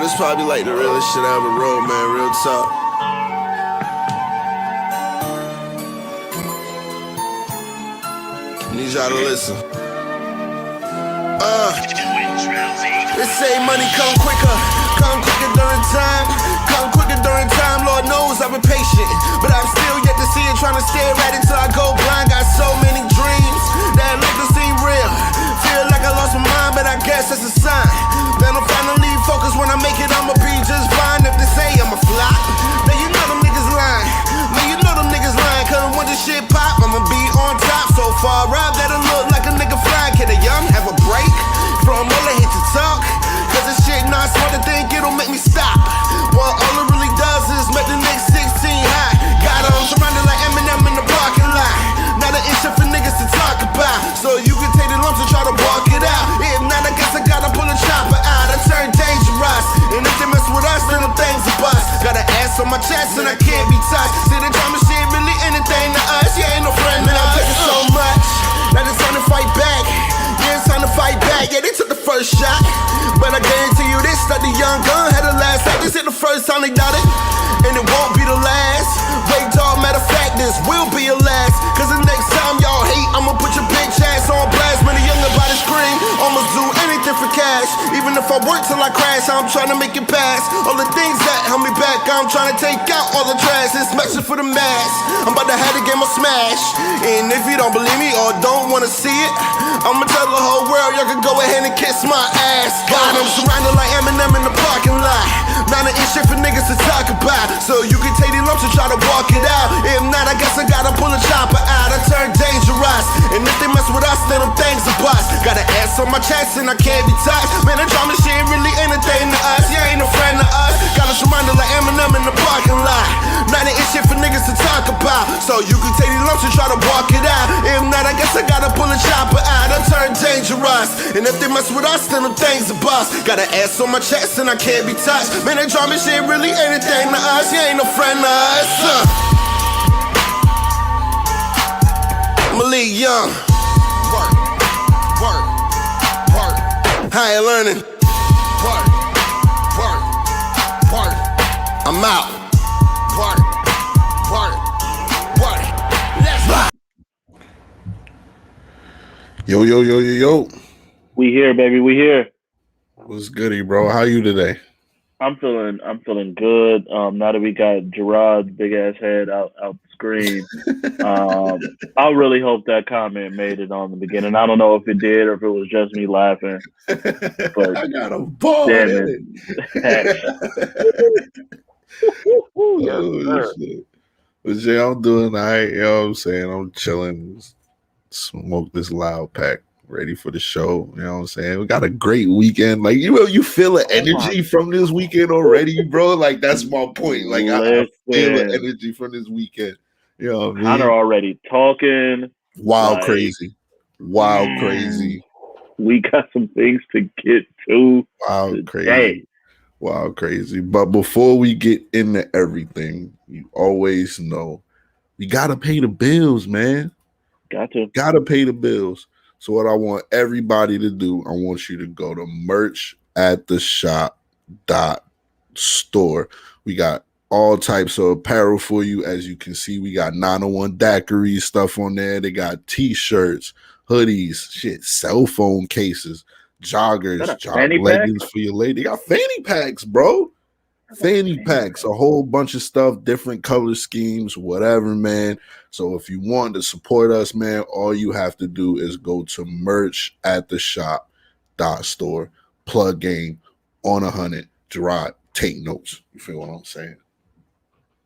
this probably like the realest shit I ever wrote, man. Real talk. Need y'all to listen. They say money come quicker during time. Come quicker during time. Lord knows I've been patient, but I'm still yet to see it. Trying to stare at it till I go blind. Got so many dreams that make them seem real. Feel like I lost my mind, but I guess that's a sign. Then I'm finally focused. When I make it, I'ma be just fine. If they say I'm a flop, then you know them niggas lying. Man, you know them niggas lying. Cause when this shit pop, I'ma be on top. So far up that it look like a nigga flying. Can a young have a break from all I hit to talk? Cause this shit not smart to think it'll make me stop. Well, all it really does is make the next 16 high. Got 'em surrounded like Eminem in the parking lot. Not an issue for niggas to talk about. So you can take the lumps and try to walk it out. If not, I guess I gotta pull a chopper out. I turn dangerous, and if they mess with us, then them things are bust. Got an ass on my chest and I can't be touched. See the drama shit really anything to us. Yeah, ain't no friend to us. I'm taking so much, now it's time to fight back. Yeah, it's time to fight back. Yeah, they took the first shot, but I guarantee you this, that the young gun had the last shot. This ain't the first time they done it, and it won't be the last. Wait, dog, matter of fact, this will be your last. Cause the next time y'all hate, I'ma put your bitch ass on blast. Man, the younger body scream, almost do anything for cash. Even if I work till I crash, I'm trying to make it pass. All the things that held me back, I'm trying to take out all the trash. This message for the mass, I'm about to have the game of smash. And if you don't believe me or don't wanna see it, I'ma tell the whole world y'all can go ahead and kiss my ass. God, I'm surrounded like Eminem in the parking lot. Not an issue for niggas to talk about. So you can take these lumps and try to walk it out. If not, I guess I gotta pull a chopper out. I turn dangerous, and if they mess with us, then them things are bust. Got an ass on my chest and I can't be touched. Man, the drama shit ain't really anything to us. You ain't no friend to us. Got us surrounded like Eminem in the parking lot. Not an issue for niggas to talk about. So you can take these lumps and try to walk it out. If not, I guess I gotta pull a chopper out. I turn dangerous, and if they mess with us, then them things are bust. Got an ass on my chest and I can't be touched. Man, that drama shit ain't really anything to us. You ain't no friend to us. Malik Young. Work, work, work. Higher learning. Work, work, work. I'm out. Work, work, work. Let's rock. Yo, yo, yo, yo, yo. We here, baby. We here. What's goody, bro? How you today? I'm feeling good. Now that we got Gerard's big ass head out the screen, I really hope that comment made it on the beginning. I don't know if it did or if it was just me laughing. But I got a ball. Damn it. Oh, shit. But Jay, I'm doing all right. You know what I'm saying? I'm chilling. Smoke this loud pack. Ready for the show, you know what I'm saying? We got a great weekend. Like you feel the energy from this weekend already, bro. Like that's my point. Like I feel the energy from this weekend. You know what I mean? Connor already talking. Wild crazy. We got some things to get to. Wild crazy. Wild crazy. But before we get into everything, you always know we gotta pay the bills, man. Gotta pay the bills. So what I want everybody to do, I want you to go to merchattheshop.store. We got all types of apparel for you. As you can see, we got 901 daiquiri stuff on there. They got t-shirts, hoodies, cell phone cases, joggers, leggings for your lady. They got fanny packs, bro. Fanny packs, a whole bunch of stuff, different color schemes, whatever, man. So if you want to support us, man, all you have to do is go to merchattheshop.store, plug game on 100. Gerard, take notes. You feel what I'm saying?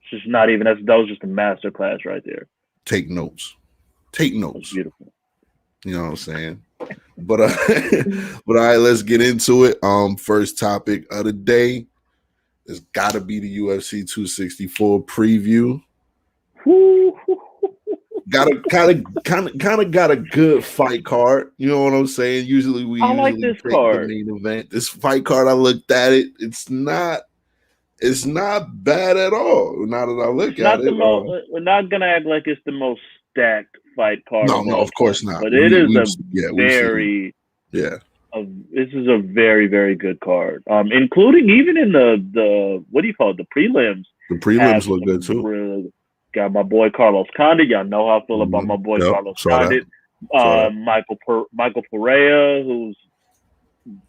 It's just not even that was just a master class right there. Take notes. That's beautiful. You know what I'm saying? But all right, let's get into it. First topic of the day. It's got to be the UFC 264 preview. Got a good fight card. You know what I'm saying? Usually I like this card. The main event. This fight card, I looked at it. It's not bad at all. Now that I look at it, we're not gonna act like it's the most stacked fight card. No, of course not. But it is very This is a very, very good card. Including even in the what do you call it? The prelims. The prelims look good too. Got my boy Carlos Condit. Y'all know how I feel about my boy Carlos Condit. Michael Pereira, who's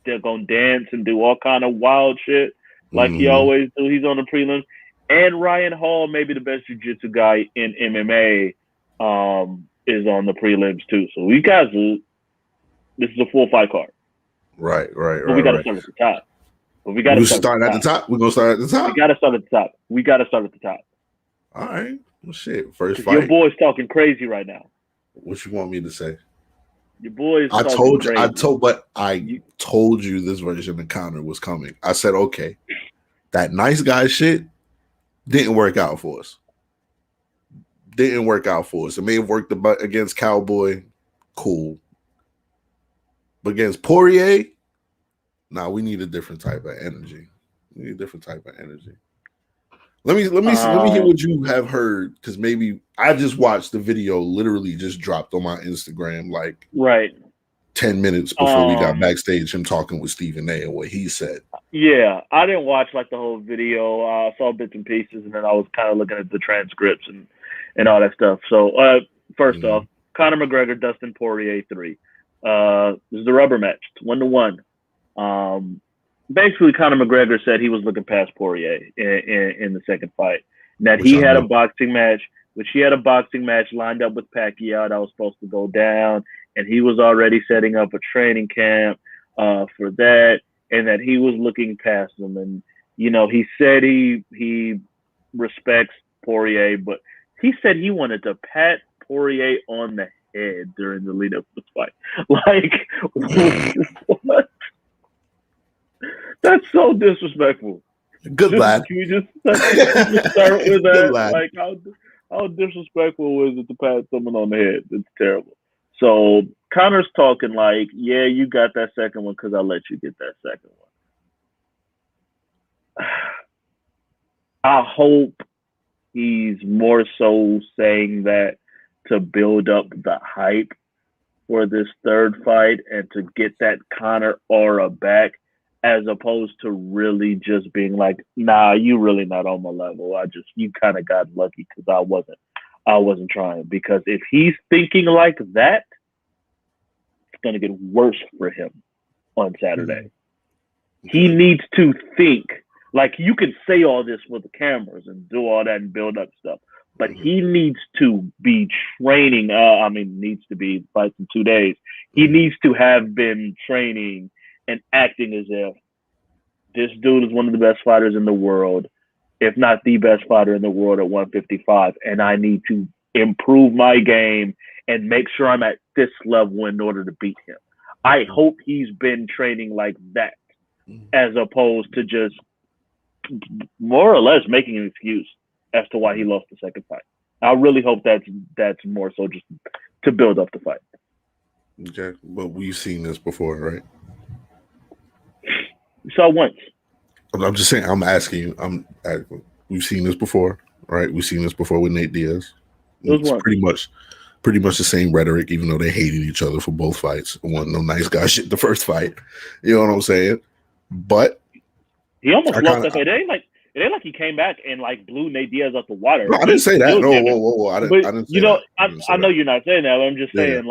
they're gonna dance and do all kind of wild shit like he always do. He's on the prelims. And Ryan Hall, maybe the best jiu-jitsu guy in MMA, is on the prelims too. So we guys, this is a full fight card. Right. But we got to start at the top. We're gonna start at the top. We got to start at the top. All right. Well, shit. First fight. Your boy's talking crazy right now. What you want me to say? Your boy's. I told you this version of Conor was coming. I said, okay, that nice guy shit didn't work out for us. It may have worked against Cowboy, cool. But against Poirier, we need a different type of energy. Let me hear what you have heard, because maybe I just watched the video, literally just dropped on my Instagram 10 minutes before we got backstage, him talking with Stephen A and what he said. Yeah, I didn't watch the whole video. I saw bits and pieces, and then I was kind of looking at the transcripts and all that stuff. So first off, Conor McGregor, Dustin Poirier 3. This is the rubber match, 1-1. Basically, Conor McGregor said he was looking past Poirier in the second fight. That he had a boxing match, lined up with Pacquiao that was supposed to go down, and he was already setting up a training camp for that, and that he was looking past him. And he said he respects Poirier, but he said he wanted to pat Poirier on the head during the lead up to the fight. What? That's so disrespectful. Good lad. Can we just start with that? How disrespectful was it to pat someone on the head? It's terrible. So Conor's talking yeah, you got that second one because I let you get that second one. I hope he's more so saying that to build up the hype for this third fight and to get that Conor aura back, as opposed to really just being nah, you really not on my level. You kind of got lucky because I wasn't trying. Because if he's thinking like that, it's going to get worse for him on Saturday. He needs to think. You can say all this with the cameras and do all that and build up stuff, but he needs to be training. Needs to be fights in 2 days. He needs to have been training and acting as if this dude is one of the best fighters in the world, if not the best fighter in the world at 155, and I need to improve my game and make sure I'm at this level in order to beat him. I hope he's been training like that, as opposed to just more or less making an excuse as to why he lost the second fight. I really hope that's more so just to build up the fight. Okay, but we've seen this before, right? You saw once. I'm just saying. I'm asking you. We've seen this before, right? We've seen this before with Nate Diaz. It's pretty much the same rhetoric, even though they hated each other for both fights. Wasn't no nice guy shit the first fight. You know what I'm saying? But he almost lost that fight. It ain't like he came back and blew Nate Diaz out the water. No, I didn't say that. No, whoa. I didn't say that. I know you're not saying that, but I'm just saying,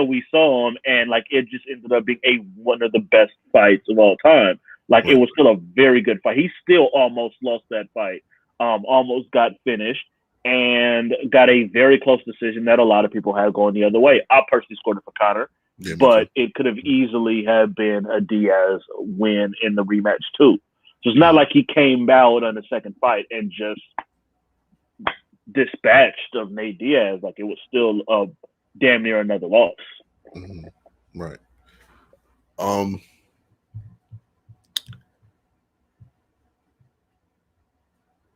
we saw him, and it just ended up being one of the best fights of all time. It was still a very good fight. He still almost lost that fight. Almost got finished and got a very close decision that a lot of people had going the other way. I personally scored it for Conor, but it could have easily have been a Diaz win in the rematch too. So it's not like he came out on the second fight and just dispatched of Nate Diaz. It was still damn near another loss. Mm-hmm. Right.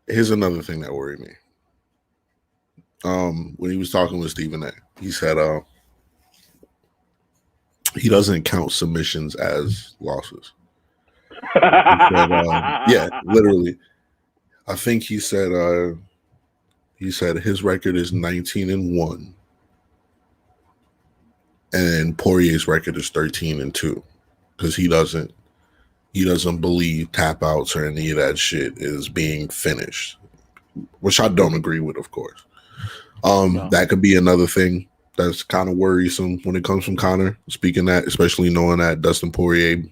Here's another thing that worried me. When he was talking with Stephen A, he said he doesn't count submissions as losses. He said, yeah, literally. I think he said his record is 19-1, and Poirier's record is 13-2. because he doesn't believe tap outs or any of that shit is being finished, which I don't agree with, of course. No. That could be another thing that's kind of worrisome when it comes from Conor. Speaking that, especially knowing that Dustin Poirier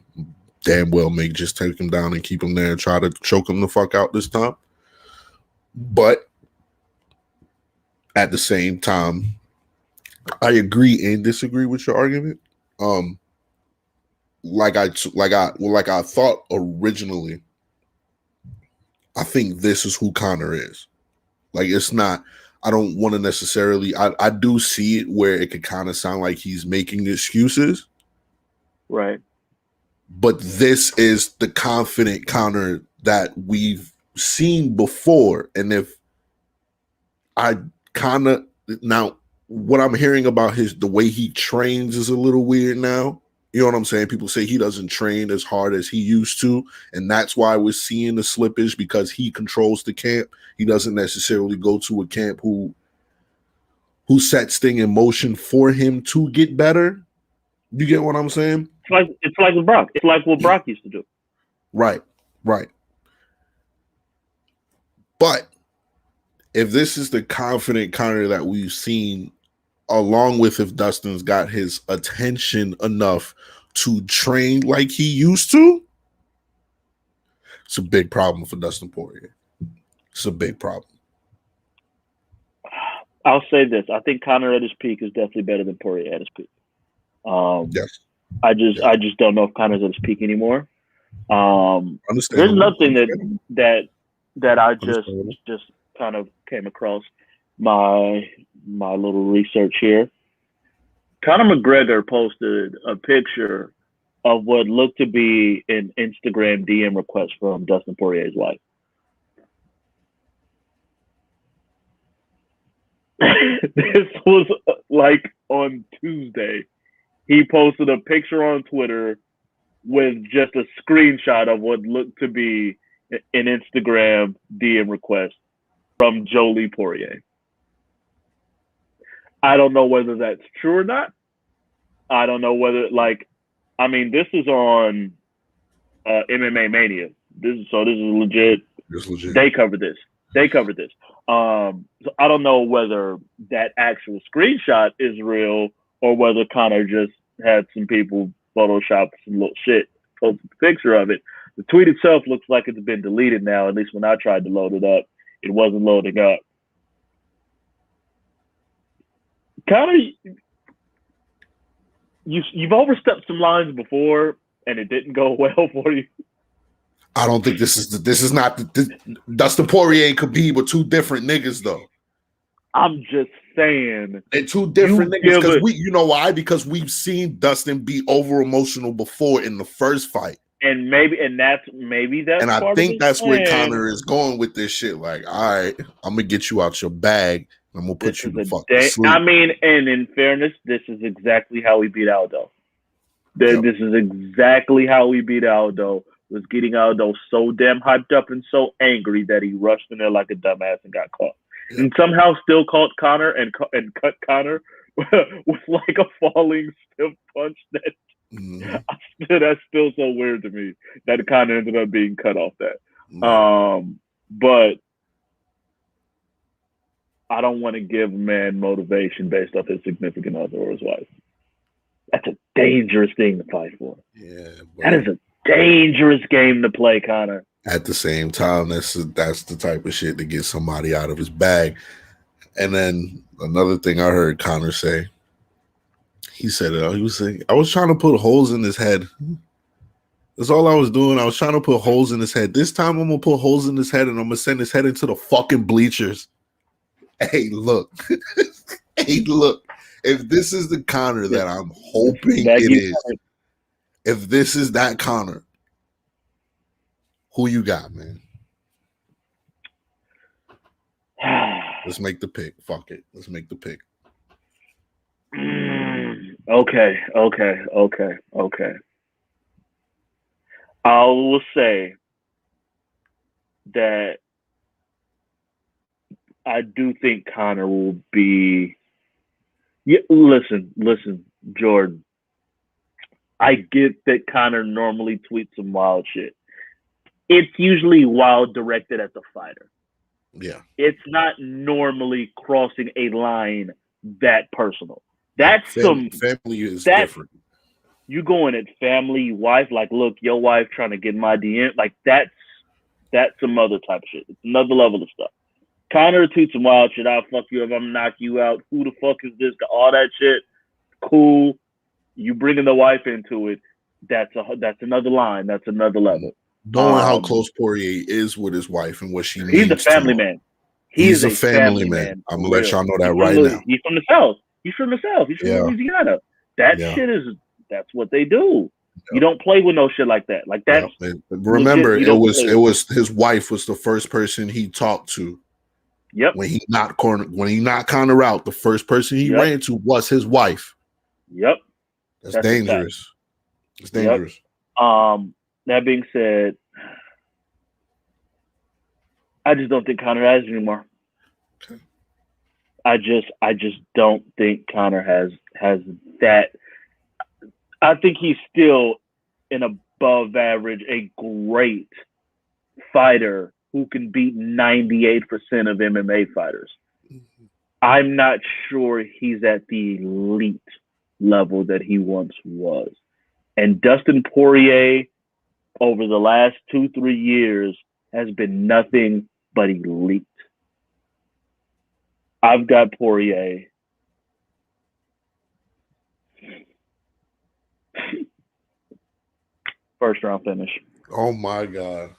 damn well may just take him down and keep him there and try to choke him the fuck out this time. But at the same time, I agree and disagree with your argument. Like I thought originally, I think this is who Conor is. Like, it's not, I don't want to necessarily, I do see it where it could kind of sound like he's making excuses. Right. But this is the confident Conor that we've seen before. And if I kind of, now what I'm hearing about the way he trains is a little weird now. You know what I'm saying? People say he doesn't train as hard as he used to, and that's why we're seeing the slippage, because he controls the camp. He doesn't necessarily go to a camp who sets things in motion for him to get better. You get what I'm saying? It's like with Brock. It's like what Brock used to do. Right. But if this is the confident Conor that we've seen, along with if Dustin's got his attention enough to train like he used to, it's a big problem for Dustin Poirier. It's a big problem. I'll say this. I think Conor at his peak is definitely better than Poirier at his peak. Yes. I just don't know if Conor's at his peak anymore. There's nothing that I just kind of came across my little research here. Conor McGregor posted a picture of what looked to be an Instagram DM request from Dustin Poirier's wife. This was like on Tuesday. He posted a picture on Twitter with just a screenshot of what looked to be an Instagram DM request from Jolie Poirier. I don't know whether that's true or not. I don't know whether, this is on MMA Mania. This is legit. It's legit. They covered this. So I don't know whether that actual screenshot is real or whether Conor just had some people Photoshop some little shit, posted a picture of it. The tweet itself looks like it's been deleted now. At least when I tried to load it up, it wasn't loading up. Conor, you've overstepped some lines before, and it didn't go well for you. I don't think this is not Dustin Poirier and Khabib are two different niggas, though. I'm just saying. They're two different niggas because you know why? Because we've seen Dustin be over emotional before in the first fight. And that's and I think that's where Conor is going with this shit. Like, all right, I'm gonna get you out your bag. I'm gonna put you the fuck to sleep. I mean, and in fairness, this is exactly how we beat Aldo. This is exactly how we beat Aldo. Was getting Aldo so damn hyped up and so angry that he rushed in there like a dumbass and got caught. Yep. And somehow still caught Conor and cut Conor with like a falling stiff punch that that's still so weird to me that Conor ended up being cut off that. But I don't want to give a man motivation based off his significant other or his wife. That's a dangerous thing to fight for. Yeah, that is a dangerous game to play, Conor. At the same time, that's the type of shit to get somebody out of his bag. And then another thing I heard Conor say, he said it. He was saying, I was trying to put holes in his head. That's all I was doing. I was trying to put holes in his head. This time I'm gonna put holes in his head and I'm gonna send his head into the fucking bleachers. Hey, look. Hey, look. If this is the Conor that I'm hoping it is, if this is that Conor, who you got, man? Let's make the pick. Fuck it. Let's make the pick. Okay. I will say that I do think Conor will be. Yeah, listen, Jordan. I get that Conor normally tweets some wild shit. It's usually wild directed at the fighter. Yeah. It's not normally crossing a line that personal. That's family is different. You going at family, wife, like, look, your wife trying to get my DM, like that's some other type of shit. It's another level of stuff. Conor tweets some wild shit. I'll fuck you up. I'm gonna knock you out. Who the fuck is this? All that shit. Cool. You bringing the wife into it. That's another line. That's another level. Knowing how close Poirier is with his wife and what she means. He's a family man. He's a family man. I'm gonna let y'all know that right now. He's from the South. He's from Louisiana. That's what they do. You don't play with no shit like that. Like that. Remember, it was his wife was the first person he talked to. Yep. When he knocked Conor out, the first person he ran to was his wife. Yep. That's dangerous. It's dangerous. Yep. That being said, I just don't think Conor has it anymore. Okay. I just don't think Conor has that. I think he's still an above average, a great fighter who can beat 98% of MMA fighters. Mm-hmm. I'm not sure he's at the elite level that he once was. And Dustin Poirier, over the last 2-3 years, has been nothing but elite. I've got Poirier. First round finish. Oh my God.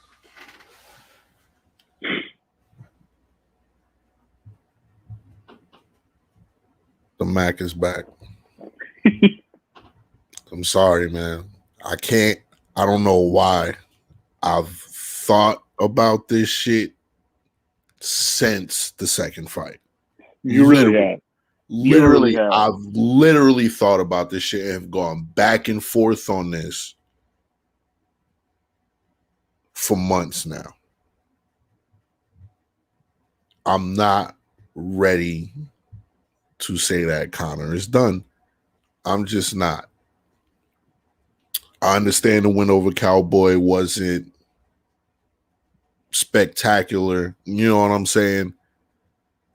The Mac is back. I'm sorry, man. I don't know why. I've thought about this shit since the second fight. You really have. Literally, I've literally thought about this shit and have gone back and forth on this for months now. I'm not ready to say that Conor is done. I'm just not. I understand the win over Cowboy wasn't spectacular. You know what I'm saying?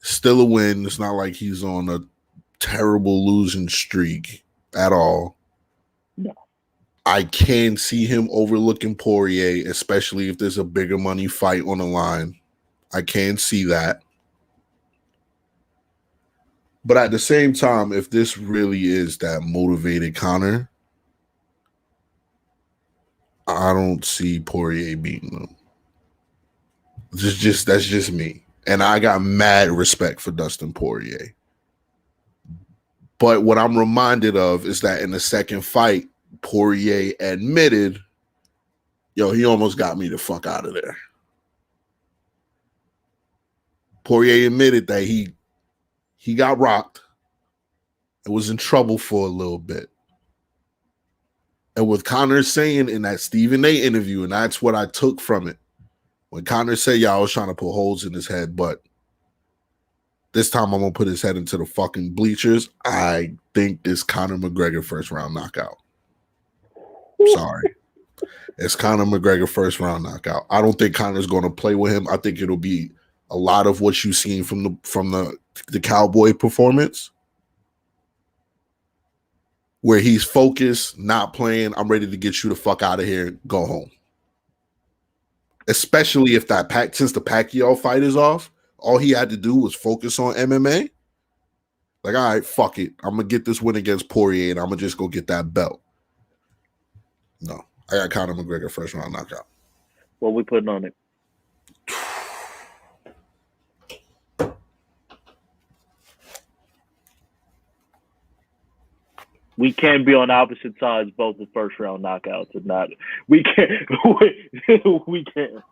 Still a win. It's not like he's on a terrible losing streak at all. No. I can see him overlooking Poirier, especially if there's a bigger money fight on the line. I can see that. But at the same time, if this really is that motivated Conor, I don't see Poirier beating him. That's just me. And I got mad respect for Dustin Poirier. But what I'm reminded of is that in the second fight, Poirier admitted, he almost got me the fuck out of there. Poirier admitted that he got rocked and was in trouble for a little bit. And with Conor saying in that Stephen A interview, and that's what I took from it, when Conor said, I was trying to put holes in his head, but this time I'm going to put his head into the fucking bleachers. I think it's Conor McGregor first round knockout. Sorry. It's Conor McGregor first round knockout. I don't think Conor's going to play with him. I think it'll be a lot of what you've seen from the Cowboy performance, where he's focused, not playing. I'm ready to get you the fuck out of here. Go home. Especially if since the Pacquiao fight is off, all he had to do was focus on MMA. Like, all right, fuck it. I'm going to get this win against Poirier, and I'm going to just go get that belt. No. I got Conor McGregor first round knockout. What we putting on it? We can't be on opposite sides, both the first round knockouts and not. We can't. We can't.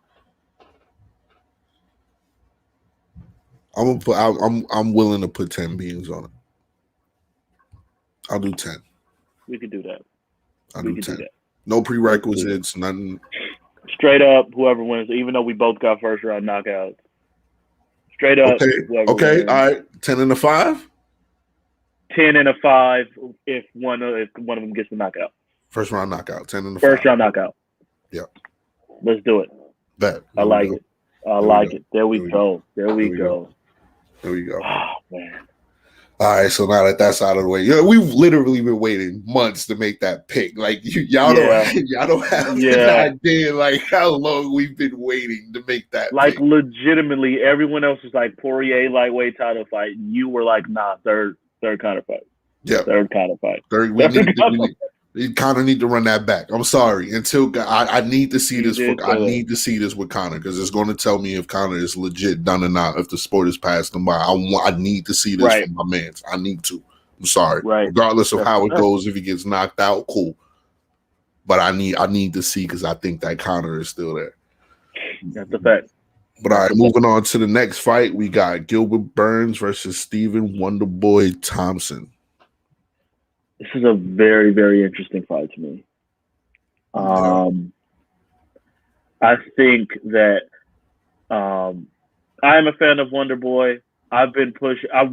I'm willing to put 10 beans on it. I'll do 10. We could do that. I'll do 10. No prerequisites, nothing. Straight up, whoever wins, even though we both got first round knockouts. Straight up. Okay. Wins. All right. 10 and a 5? 10 and a 5 if one of them gets the knockout. First round knockout. 10 in the First 5. round knockout. Yeah. Let's do it. Bet. I like it. I like it. There we go. There we go. There we go. Oh, man. All right, so now that that's out of the way, we've literally been waiting months to make that pick. Like y'all don't have an idea like how long we've been waiting to make that. Like pick. Legitimately, everyone else was like Poirier lightweight title fight. You were like, nah, third kind of fight. Yeah, third kind of fight. We kind of need to run that back. I'm sorry. Until I need to see this. I need to see this with Conor because it's going to tell me if Conor is legit done or not. If the sport has passed him by, I need to see this from my mans. I need to. I'm sorry. Right. Regardless of how it goes, if he gets knocked out, cool. But I need to see because I think that Conor is still there. That's a fact. But all right, moving on to the next fight, we got Gilbert Burns versus Stephen Wonderboy Thompson. This is a very, very interesting fight to me. I think that I'm a fan of Wonderboy. I've been pushing. I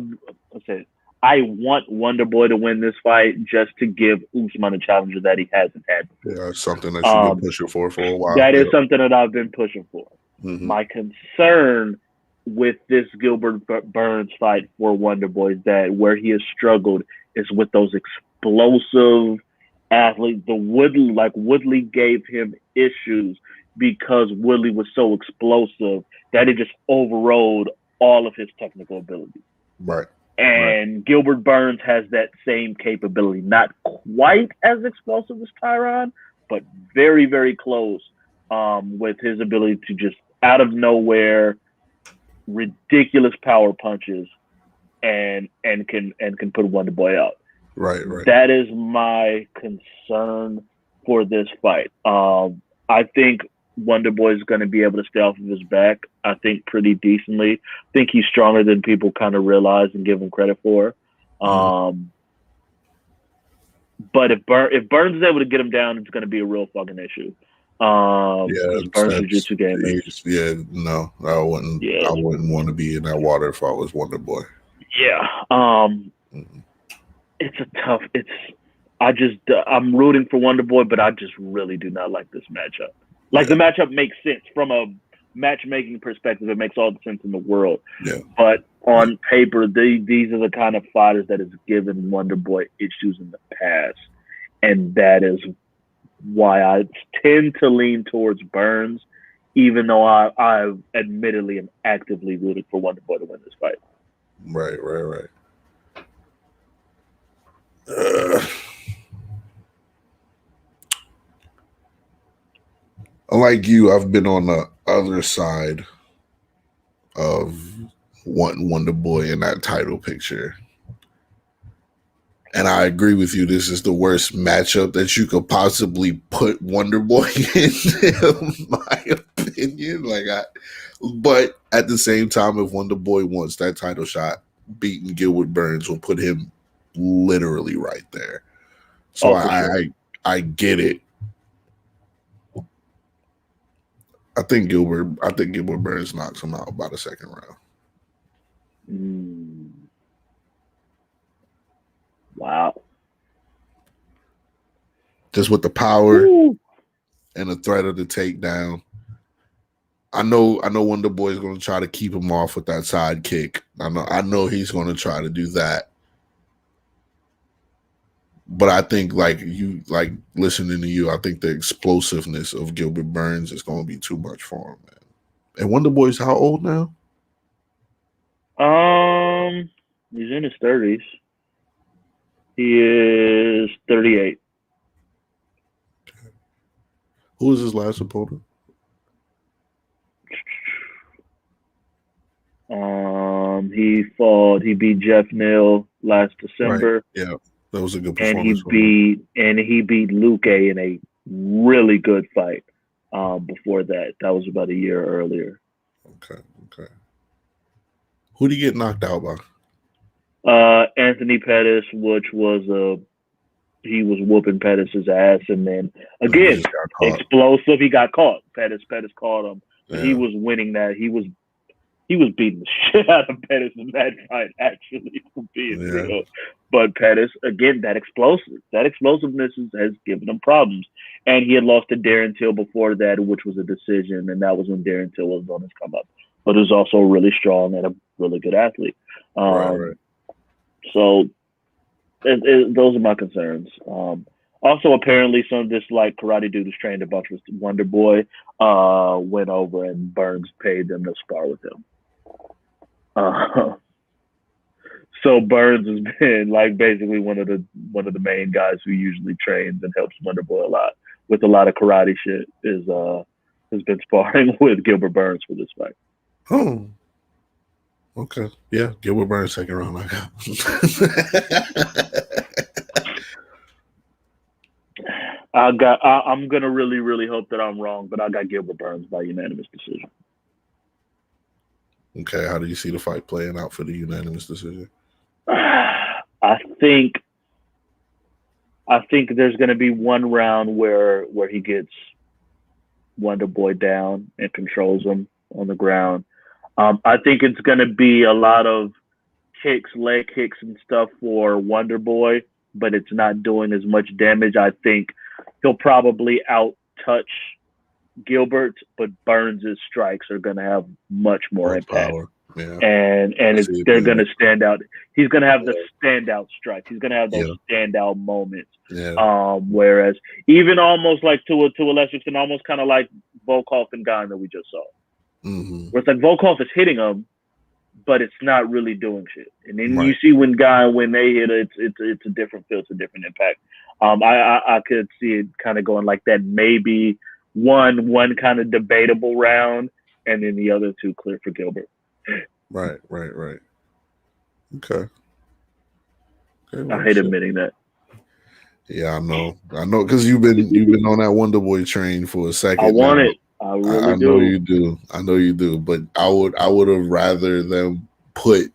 want Wonderboy to win this fight just to give Usman a challenger that he hasn't had before. Yeah, something that you've been pushing for a while. That is something that I've been pushing for. Mm-hmm. My concern with this Gilbert Burns fight for Wonderboy is that where he has struggled is with those explosive athletes. Woodley gave him issues because Woodley was so explosive that it just overrode all of his technical ability. Right. And Gilbert Burns has that same capability, not quite as explosive as Tyron, but very, very close with his ability to just out of nowhere, ridiculous power punches and can put Wonderboy out. Right. That is my concern for this fight. I think Wonderboy is going to be able to stay off of his back, I think, pretty decently. I think he's stronger than people kind of realize and give him credit for. But if Burns is able to get him down, it's going to be a real fucking issue. Burns' jiu-jitsu game is. Yeah, no, I wouldn't. I wouldn't want to be in that water if I was Wonderboy. Yeah. It's a tough. I'm rooting for Wonderboy, but I just really do not like this matchup. The matchup makes sense from a matchmaking perspective. It makes all the sense in the world. Yeah. But on paper, these are the kind of fighters that has given Wonderboy issues in the past, and that is why I tend to lean towards Burns, even though I admittedly am actively rooting for Wonderboy to win this fight. Right. Like you, I've been on the other side of wanting Wonderboy in that title picture. And I agree with you. This is the worst matchup that you could possibly put Wonderboy in my opinion. But at the same time, if Wonderboy wants that title shot, beating Gilbert Burns will put him literally right there. So I get it. I think Gilbert Burns knocks him out by the second round. Wow. Just with the power and the threat of the takedown. I know Wonderboy is going to try to keep him off with that side kick. I know he's going to try to do that. But I think listening to you, I think the explosiveness of Gilbert Burns is going to be too much for him, man. And Wonderboy's how old now? He's in his 30s. He is 38. Who was his last opponent? He beat Jeff Neal last December. Right. Yeah. That was a good performance. And he beat Luke in a really good fight before that. That was about a year earlier. Okay. Who did he get knocked out by? Anthony Pettis, which was he was whooping Pettis' ass, and then again explosive. He got caught. Pettis caught him. Yeah. He was winning that. he was beating the shit out of Pettis in that fight, actually, for being real. But Pettis, again, that explosiveness has given him problems. And he had lost to Darren Till before that, which was a decision, and that was when Darren Till was on his come up. But he was also really strong and a really good athlete. Right. So those are my concerns. Also, apparently, some of this like karate dude who's trained a bunch with Wonder Boy went over and Burns paid them to spar with him. So Burns has been like basically one of the main guys who usually trains and helps Wonder Boy a lot with a lot of karate shit. Has been sparring with Gilbert Burns for this fight. Oh, okay, yeah, Gilbert Burns second round. I got. I'm gonna really, really hope that I'm wrong, but I got Gilbert Burns by unanimous decision. Okay, how do you see the fight playing out for the unanimous decision? I think there's gonna be one round where he gets Wonder Boy down and controls him on the ground. I think it's gonna be a lot of kicks, leg kicks, and stuff for Wonder Boy, but it's not doing as much damage. I think he'll probably out-touch Gilbert, but Burns' strikes are going to have much more impact. Power. Yeah. And they're going to stand out. He's going to have the standout strikes. He's going to have those standout moments. Yeah. Whereas even almost like to a lesser extent, almost kind of like Volkov and Gane that we just saw. Mm-hmm. Where it's like Volkov is hitting him, but it's not really doing shit. And then you see when they hit it, it's a different feel, it's a different impact. I could see it kind of going like that. Maybe one kind of debatable round, and then the other two clear for Gilbert. Right. Okay, I hate admitting that. Yeah, I know, because you've been on that Wonder Boy train for a second. I want it. I really do. I know you do. But I would have rather them put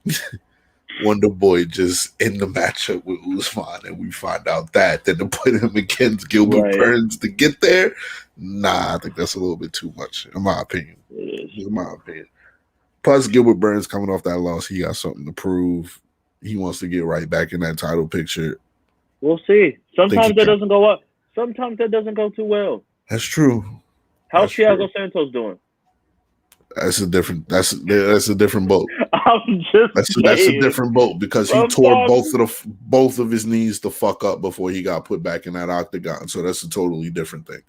Wonder Boy just in the matchup with Usman, and we find out that than to put him against Gilbert Burns to get there. Nah, I think that's a little bit too much, in my opinion. Plus, Gilbert Burns coming off that loss, he got something to prove. He wants to get right back in that title picture. We'll see. Sometimes that doesn't go up. Sometimes that doesn't go too well. That's true. How's Thiago Santos doing? That's a different boat. I'm just that's a different boat because he tore both of his knees the fuck up before he got put back in that octagon. So that's a totally different thing.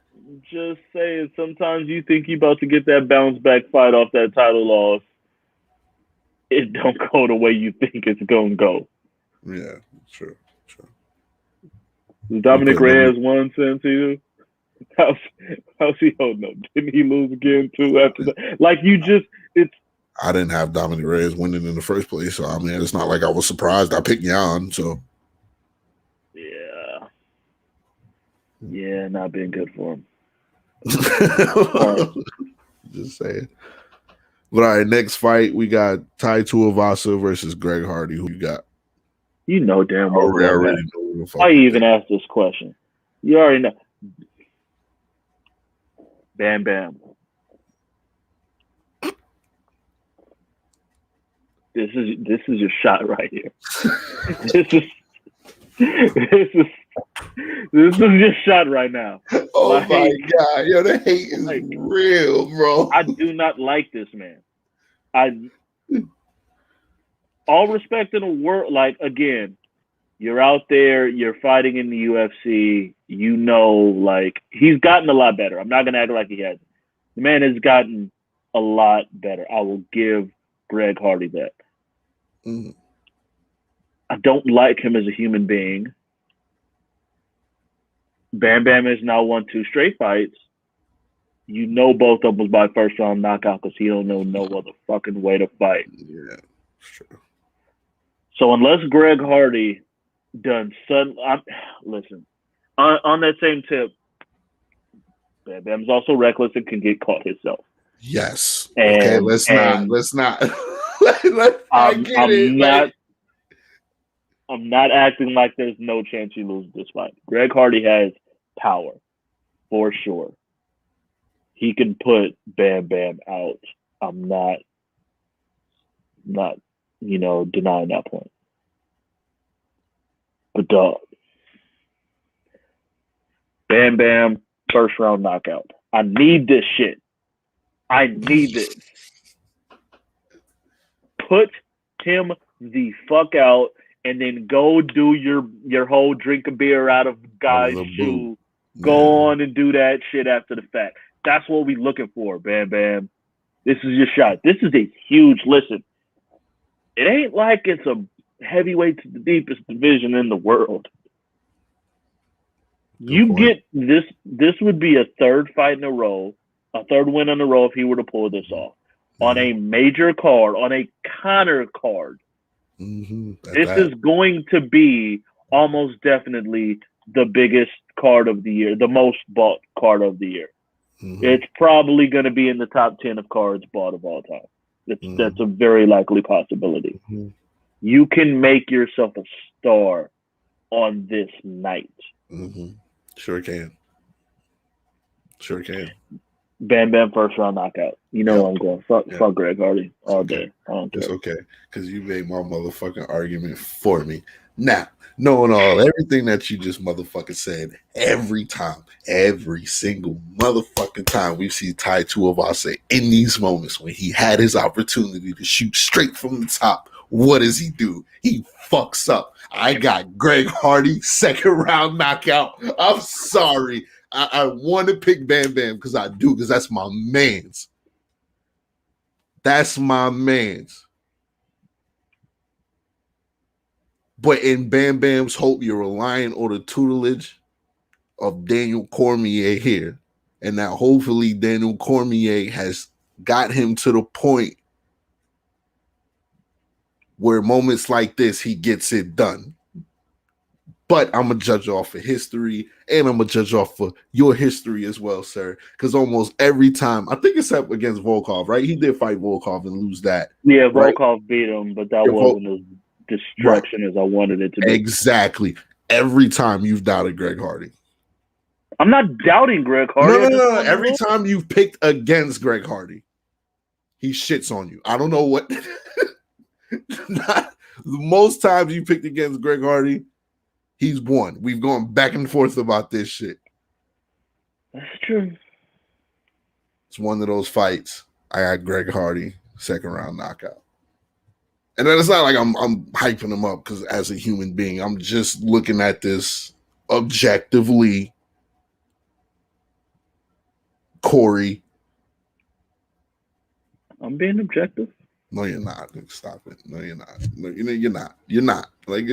Just saying, sometimes you think you're about to get that bounce back fight off that title loss. It don't go the way you think it's gonna go. Yeah, true. Dominic Reyes won since he. How's he holding up? Didn't he lose again too after that? Like I didn't have Dominic Reyes winning in the first place, so I mean it's not like I was surprised. I picked Jan, so yeah, not being good for him. Just saying. But all right, next fight we got Tai Tuivasa versus Greg Hardy. Who you got? You know damn well. I already know. Why you even ask this question? You already know. Bam Bam. This is your shot right here. This is your shot right now. Oh my God. Yo, the hate is real, bro. I do not like this man. All respect in the world, like again, you're out there, you're fighting in the UFC, you know, like he's gotten a lot better. I'm not gonna act like he hasn't. The man has gotten a lot better. I will give Greg Hardy that. Mm. I don't like him as a human being. Bam Bam has now won 2 straight fights. You know both of them was by first round knockout because he don't know no other fucking way to fight. Yeah, true. So unless Greg Hardy done listen, on that same tip, Bam Bam's also reckless and can get caught himself. Yes. And, okay, let's not. I'm not acting like there's no chance he loses this fight. Greg Hardy has power, for sure. He can put Bam Bam out. I'm not not denying that point. But dog, Bam Bam, first round knockout. I need this shit. I need this. Put him the fuck out, and then go do your whole drink a beer out of guy's shoe. Go on and do that shit after the fact. That's what we looking for, Bam Bam. This is your shot. This is a huge listen. It ain't like it's a heavyweight to the deepest division in the world. You get this. This would be a third fight in a row, a third win in a row if he were to pull this off on a major card, on a Conor card. This is going to be almost definitely the biggest card of the year, the most bought card of the year. It's probably going to be in the top 10 of cards bought of all time. That's a very likely possibility. You can make yourself a star on this night. Sure can. Bam Bam first round knockout. You know I'm going. Fuck Greg Hardy all day. I don't care. It's okay, because you made my motherfucking argument for me. Now, knowing everything that you just motherfucking said, every single motherfucking time we see Tai Tuivasa in these moments when he had his opportunity to shoot straight from the top, what does he do? He fucks up. I got Greg Hardy, second round knockout. I'm sorry. I want to pick Bam Bam because I do, because that's my man's. That's my man's. But in Bam Bam's hope, you're relying on the tutelage of Daniel Cormier here. And that hopefully Daniel Cormier has got him to the point where moments like this, he gets it done. But I'm going to judge off of history, and I'm going to judge off of your history as well, sir. Because almost every time, I think except against Volkov, right? He did fight Volkov and lose that. Yeah, Volkov beat him, but that wasn't as destruction as I wanted it to be. Exactly. Every time you've doubted Greg Hardy. I'm not doubting Greg Hardy. No. Every time you've picked against Greg Hardy, he shits on you. I don't know what. Most times you picked against Greg Hardy, he's won. We've gone back and forth about this shit. That's true. It's one of those fights. I got Greg Hardy, second round knockout. And then it's not like I'm hyping him up because as a human being, I'm just looking at this objectively. Corey. I'm being objective. No, you're not. Stop it. No, you're not. No, you're not. You're not. Like,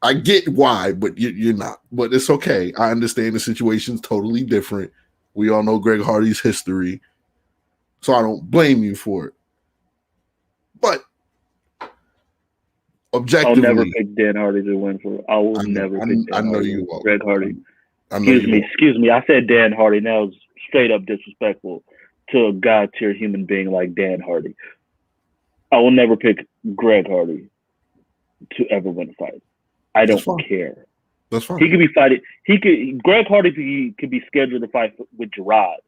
I get why, but you're not. But it's okay. I understand the situation's totally different. We all know Greg Hardy's history, so I don't blame you for it. But objectively, I'll never pick Dan Hardy to win for. I will never pick Dan Hardy. You won't. Greg Hardy. Excuse me. I said Dan Hardy. That was straight up disrespectful to a god tier human being like Dan Hardy. I will never pick Greg Hardy to ever win a fight. I don't care. That's fine. He could be fighting. Greg Hardy could be scheduled to fight with Gerard,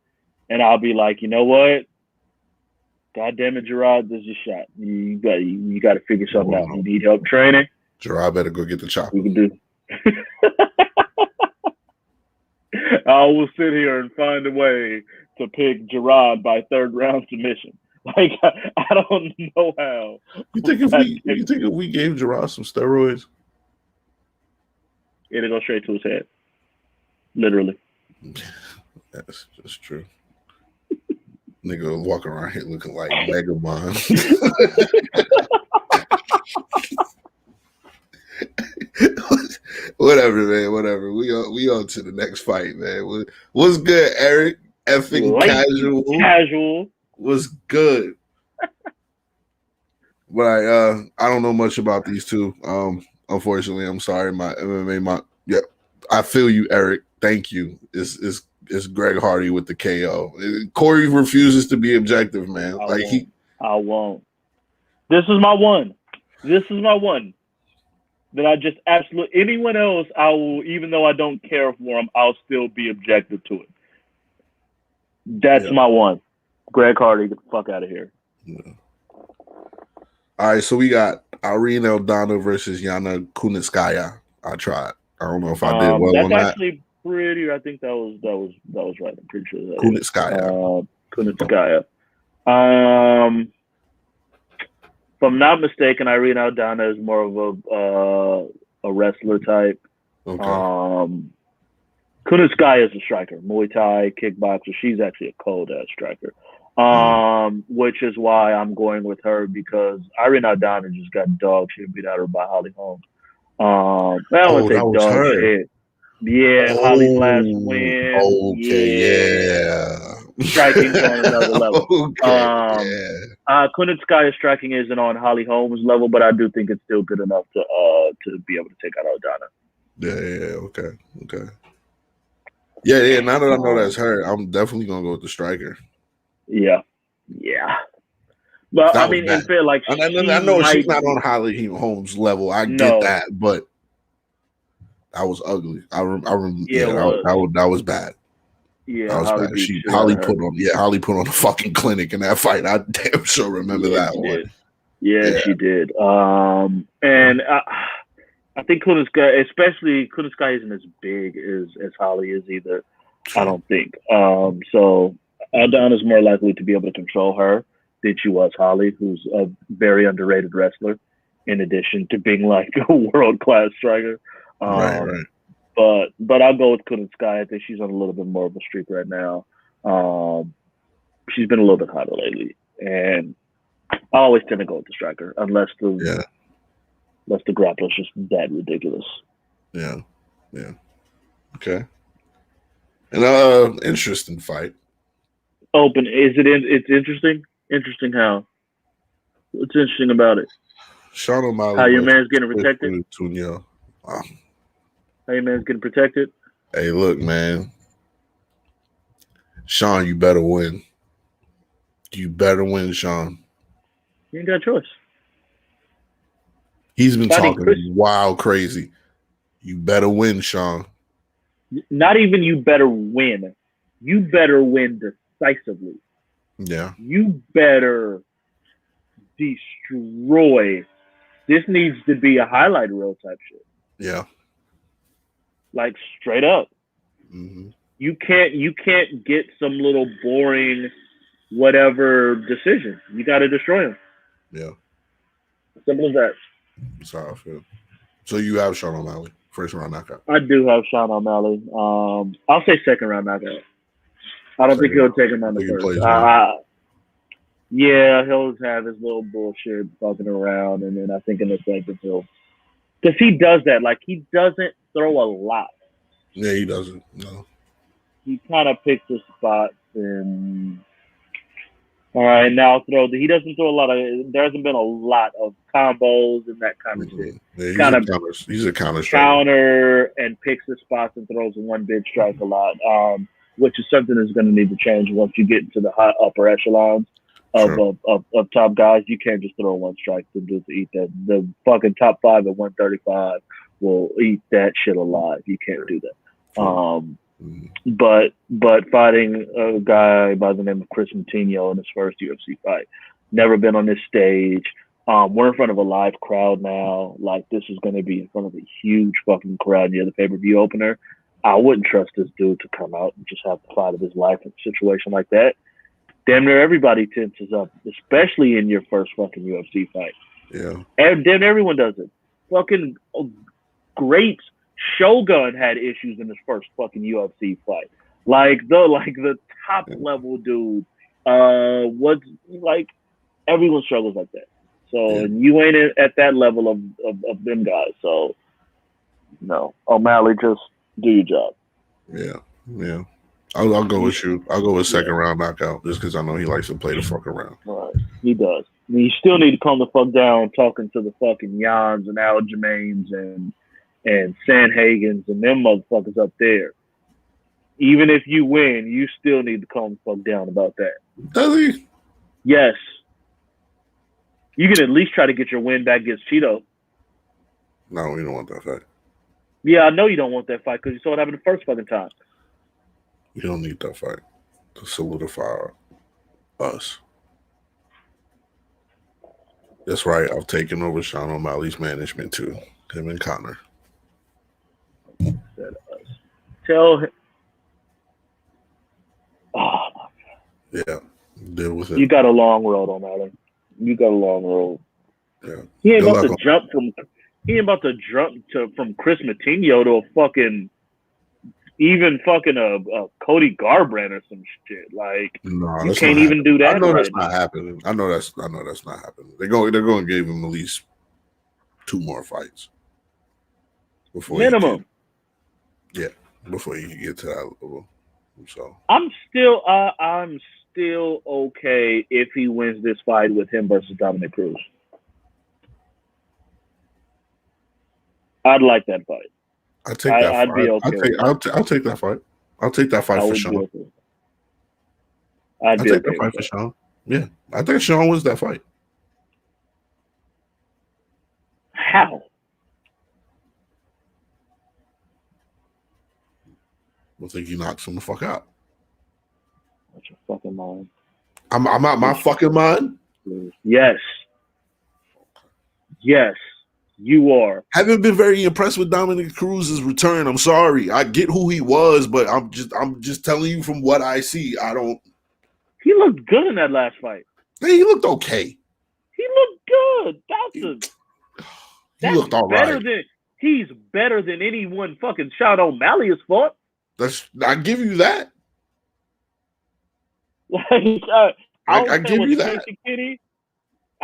and I'll be like, you know what? God damn it, Gerard, this is your shot. You got to figure something out. You need help training. Gerard better go get the chopper. We can do. I will sit here and find a way to pick Gerard by third round submission. Like, I don't know how. You think if we gave Gerard some steroids, it'll go straight to his head, literally. That's true. Nigga walking around here looking like Megamon. Whatever, man. Whatever. We on to the next fight, man. What's good, Eric? Effing casual. Was good. But I don't know much about these two. Unfortunately, I'm sorry. My MMA, I feel you, Eric. Thank you. It's Greg Hardy with the KO. Corey refuses to be objective, man. I won't. This is my one. That I just absolutely anyone else I will, even though I don't care for him, I'll still be objective to it. That's my one. Greg Hardy, get the fuck out of here. Yeah. All right, so we got Irene Aldana versus Yana Kunitskaya. I tried. I don't know if I did well on That's that. actually pretty. I think that was right. I'm pretty sure that Kunitskaya. Kunitskaya. If I'm not mistaken, Irene Aldana is more of a wrestler type. Okay. Kunitskaya is a striker, Muay Thai, kickboxer. She's actually a cold-ass striker, which is why I'm going with her because Irene Aldana just got dog shit beat out of her by Holly Holm. I don't want to say dog shit. Yeah, Holly's last win. Okay, yeah. Striking's on another level. Okay, Kunitskaya's striking isn't on Holly Holm's level, but I do think it's still good enough to be able to take out Aldana. Yeah, okay. Yeah. Now that I know that's her, I'm definitely gonna go with the striker. Yeah. But I mean, in fair, like I know she's not on Holly Holm's level. I get that, but that was ugly. I remember. That was bad. Yeah, that was bad. Holly put on a fucking clinic in that fight. I damn sure remember that one. Yeah, she did. And I think Kunitskaya isn't as big as Holly is either. Sure. I don't think. So Aldana's more likely to be able to control her than she was Holly, who's a very underrated wrestler, in addition to being like a world-class striker. Right. But I'll go with Kunitskaya. I think she's on a little bit more of a streak right now. She's been a little bit hotter lately, and I always tend to go with the striker unless the grappler's just that ridiculous. Yeah. Okay. An interesting fight. Open. It's interesting? Interesting how? What's interesting about it? Sean O'Malley. How your man's getting protected? Wow. How your man's getting protected? Hey, look, man. Sean, you better win. You better win, Sean. You ain't got a choice. He's been talking wild crazy. You better win, Sean. Not even you better win. You better win decisively. Yeah. You better destroy. This needs to be a highlight reel type shit. Yeah. Like straight up. Mm-hmm. You can't get some little boring whatever decision. You got to destroy him. Yeah. Simple as that. That's how I feel. So you have Sean O'Malley, first round knockout. I do have Sean O'Malley. I'll say second round knockout. I don't think he'll take him on the first. Yeah, he'll have his little bullshit fucking around, and then I think in the second because he does that. Like he doesn't throw a lot. Yeah, he doesn't. No. He kind of picks his spots and. All right, now he doesn't throw a lot of. There hasn't been a lot of combos and that kind of shit. Yeah, he's a counter and picks his spots and throws one big strike a lot, which is something that's going to need to change once you get into the high upper echelons of top guys. You can't just throw one strike to eat that. The fucking top 5 at 135 will eat that shit alive. You can't do that. But fighting a guy by the name of Chris Moutinho in his first UFC fight, never been on this stage. We're in front of a live crowd now. Like this is going to be in front of a huge fucking crowd near the pay-per-view opener. I wouldn't trust this dude to come out and just have the fight of his life in a situation like that. Damn near everybody tenses up, especially in your first fucking UFC fight. Yeah, and then everyone does it. Fucking great. Shogun had issues in his first fucking UFC fight. Like the top level dude was like everyone struggles like that. So you ain't at that level of them guys. So no, O'Malley, just do your job. Yeah. I'll go with you. I'll go with second round knockout just because I know he likes to play the fuck around. Right. He does. You still need to calm the fuck down talking to the fucking Jans and Aljamains and Sanhagens and them motherfuckers up there. Even if you win, you still need to calm the fuck down about that. Does he? Yes. You can at least try to get your win back against Cheeto. No, we don't want that fight. Yeah, I know you don't want that fight because you saw what happened the first fucking time. You don't need that fight to solidify us. That's right. I've taken over Sean O'Malley's management too. Him and Connor. Tell him. Oh, yeah, deal with it. You got a long road on that. You got a long road. Yeah, he ain't about to jump from Chris Matinho to a fucking a Cody Garbrandt or some shit. Like you can't even do that. I know that's not happening. I know that's not happening. They're going to give him at least 2 more fights before minimum. Before you get to that level. So I'm still okay if he wins this fight with him versus Dominic Cruz. I'd like that fight. I'd take that fight. I'd be okay. I'll take that fight. I'll take that fight for Sean. I'd take that fight for Sean. Yeah, I think Sean wins that fight. How? I think he knocks him the fuck out. That's your fucking mind. I'm out my fucking mind? Yes. Yes, you are. Haven't been very impressed with Dominic Cruz's return. I'm sorry. I get who he was, but I'm just telling you from what I see. He looked good in that last fight. Hey, he looked okay. He looked good. He looked all right. He's better than anyone fucking Sean O'Malley has fought. I give you that. Like, I give you that. Casey Kenny,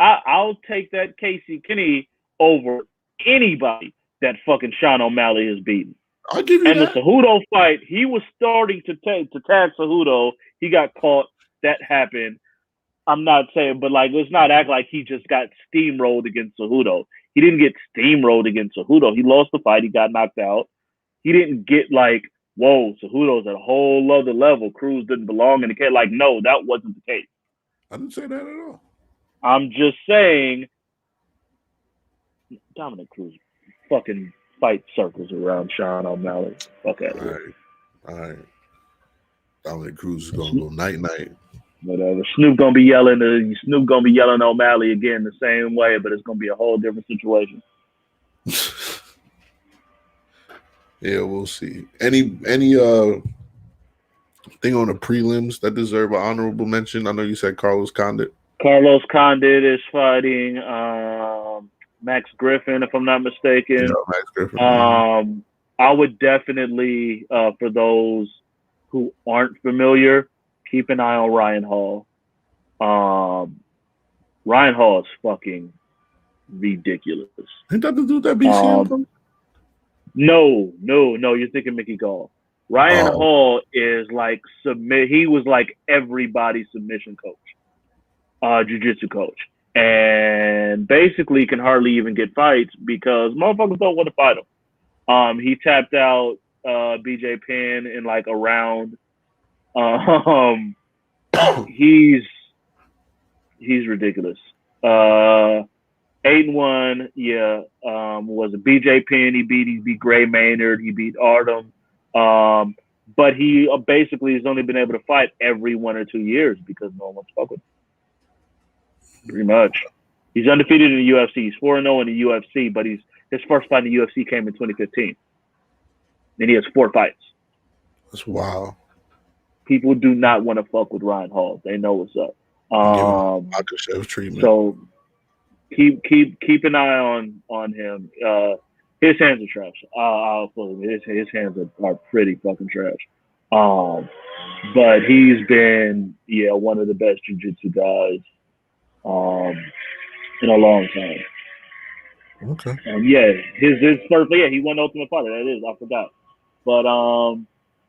I'll take that Casey Kenny over anybody that fucking Sean O'Malley has beaten. I'll give you that. And the Cejudo fight, he was starting to tag Cejudo. He got caught. That happened. I'm not saying, but like, let's not act like he just got steamrolled against Cejudo. He didn't get steamrolled against Cejudo. He lost the fight. He got knocked out. He didn't get like, whoa, Cejudo's at a whole other level. Cruz didn't belong in the case. Like, no, that wasn't the case. I didn't say that at all. I'm just saying Dominic Cruz fucking fight circles around Sean O'Malley. Fuck that. All right. Dominic Cruz is gonna go night-night. Whatever. Snoop gonna be yelling O'Malley again the same way, but it's gonna be a whole different situation. Yeah, we'll see. Any thing on the prelims that deserve an honorable mention? I know you said Carlos Condit. Carlos Condit is fighting Max Griffin, if I'm not mistaken. Yeah, Max Griffin. I would definitely, for those who aren't familiar, keep an eye on Ryan Hall. Ryan Hall is fucking ridiculous. Ain't that the dude that beat CM? No, you're thinking Mickey Gall. Ryan Hall is like he was like everybody's submission coach, jiu-jitsu coach. And basically can hardly even get fights because motherfuckers don't want to fight him. He tapped out BJ Penn in like a round. He's ridiculous. 8-1, yeah. Was a BJ Penn. He beat Gray Maynard. He beat Artem. But he basically has only been able to fight every 1 or 2 years because no one wants to fuck with him. Pretty much. He's undefeated in the UFC. He's 4-0 in the UFC, but his first fight in the UFC came in 2015. And he has 4 fights. That's wild. People do not want to fuck with Ryan Hall. They know what's up. Treatment. So keep an eye on him. His hands are trash. I'll tell you, his hands are pretty fucking trash. But he's been one of the best jiu-jitsu guys in a long time. Okay. His first he won Ultimate Fighter. That is, I forgot. But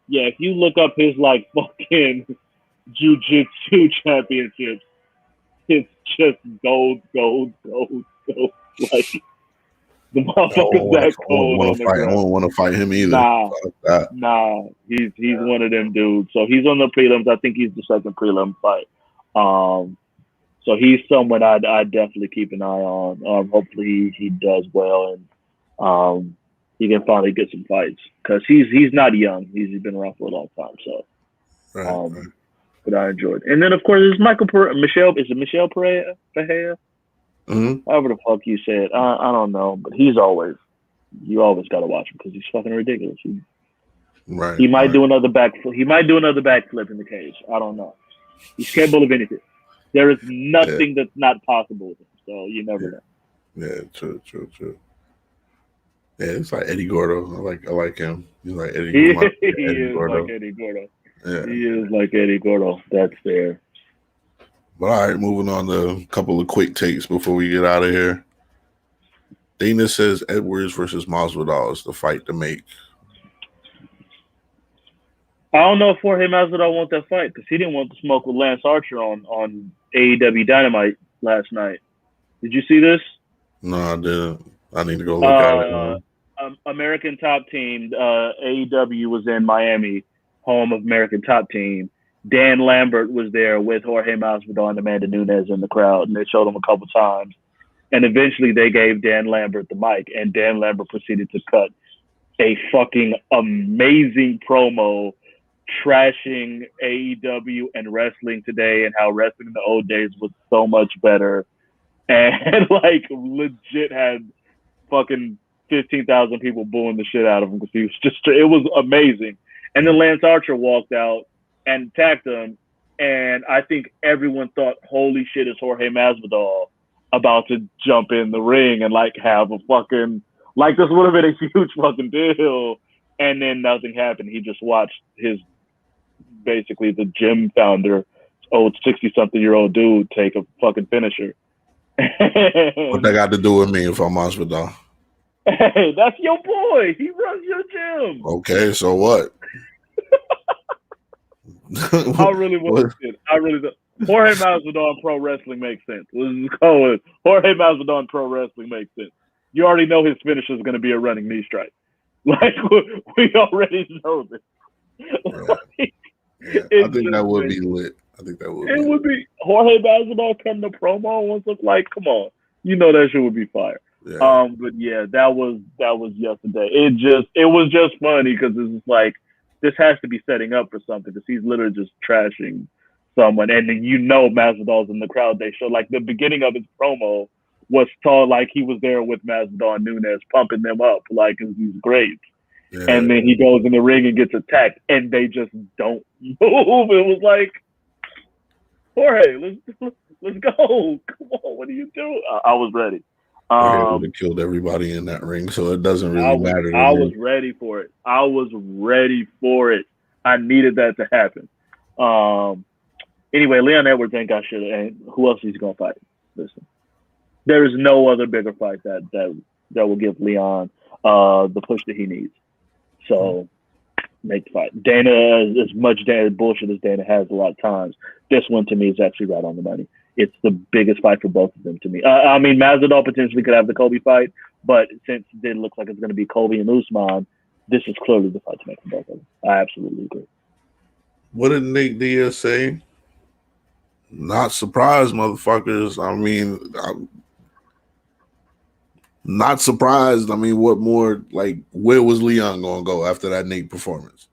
if you look up his like fucking jiu-jitsu championships, it's just gold. Like the motherfucker's that cold on the ground. I don't want to fight him either. Nah, he's one of them dudes. So he's on the prelims. I think he's the second prelim fight. So he's someone I'd definitely keep an eye on. Hopefully he does well and he can finally get some fights because he's not young. He's been around for a long time. So, right. But I enjoyed. And then of course there's Michelle Pereira. However the fuck you say it, I don't know, but you always got to watch him because he's fucking ridiculous. He might do another backflip. He might do another backflip in the cage. I don't know. He's capable of anything. There is nothing that's not possible with him. So you never know. Yeah, true. Yeah, it's like Eddie Gordo. I like him. He's like Eddie. He Eddie is Gordo. like Eddie Gordo. Yeah. He is like Eddie Gordo. That's fair. But all right, moving on to a couple of quick takes before we get out of here. Dana says Edwards versus Masvidal is the fight to make. I don't know if Jorge Masvidal wants that fight because he didn't want to smoke with Lance Archer on AEW Dynamite last night. Did you see this? No, I didn't. I need to go look at it. American Top Team, AEW was in Miami, home of American Top Team. Dan Lambert was there with Jorge Masvidal and Amanda Nunes in the crowd, and they showed him a couple times. And eventually they gave Dan Lambert the mic, and Dan Lambert proceeded to cut a fucking amazing promo trashing AEW and wrestling today and how wrestling in the old days was so much better. And like legit had fucking 15,000 people booing the shit out of him because he was it was amazing. And then Lance Archer walked out and attacked him. And I think everyone thought, holy shit, is Jorge Masvidal about to jump in the ring and like have a fucking, like this would have been a huge fucking deal. And then nothing happened. He just watched basically the gym founder, old 60-something-year-old dude, take a fucking finisher. What that got to do with me if I'm Masvidal? Hey, that's your boy. He runs your gym. Okay, so what? I really want to. I really do. Jorge Masvidal in pro wrestling makes sense. Let's just go with Jorge Masvidal in pro wrestling makes sense. You already know his finisher is going to be a running knee strike. Like we already know this. I think that would be lit. I think that would. It would be Jorge Masvidal come to promo once. Like, come on, you know that shit would be fire. Yeah. But yeah, that was yesterday. It was just funny because it's like this has to be setting up for something because he's literally just trashing someone, and then Masvidal's in the crowd. They show like the beginning of his promo was told like he was there with Masvidal and Nunes pumping them up like he's great. Yeah. And then he goes in the ring and gets attacked, and they just don't move. It was like, Jorge, let's go. Come on, what do you do? I was ready. Jorge would have killed everybody in that ring, so it doesn't really matter. I was ready for it. I needed that to happen. Anyway, Leon Edwards ain't got shit. And who else is he gonna fight? Listen, there is no other bigger fight that will give Leon the push that he needs. So make the fight. Dana, as much Dana bullshit as Dana has a lot of times, this one to me is actually right on the money. It's the biggest fight for both of them to me. I mean, Masvidal potentially could have the Kobe fight, but since it looks like it's going to be Kobe and Usman, this is clearly the fight to make for both of them. I absolutely agree. What did Nate Diaz say? Not surprised, motherfuckers. I mean, I'm not surprised. I mean, what more? Like, where was Leon going to go after that Nate performance?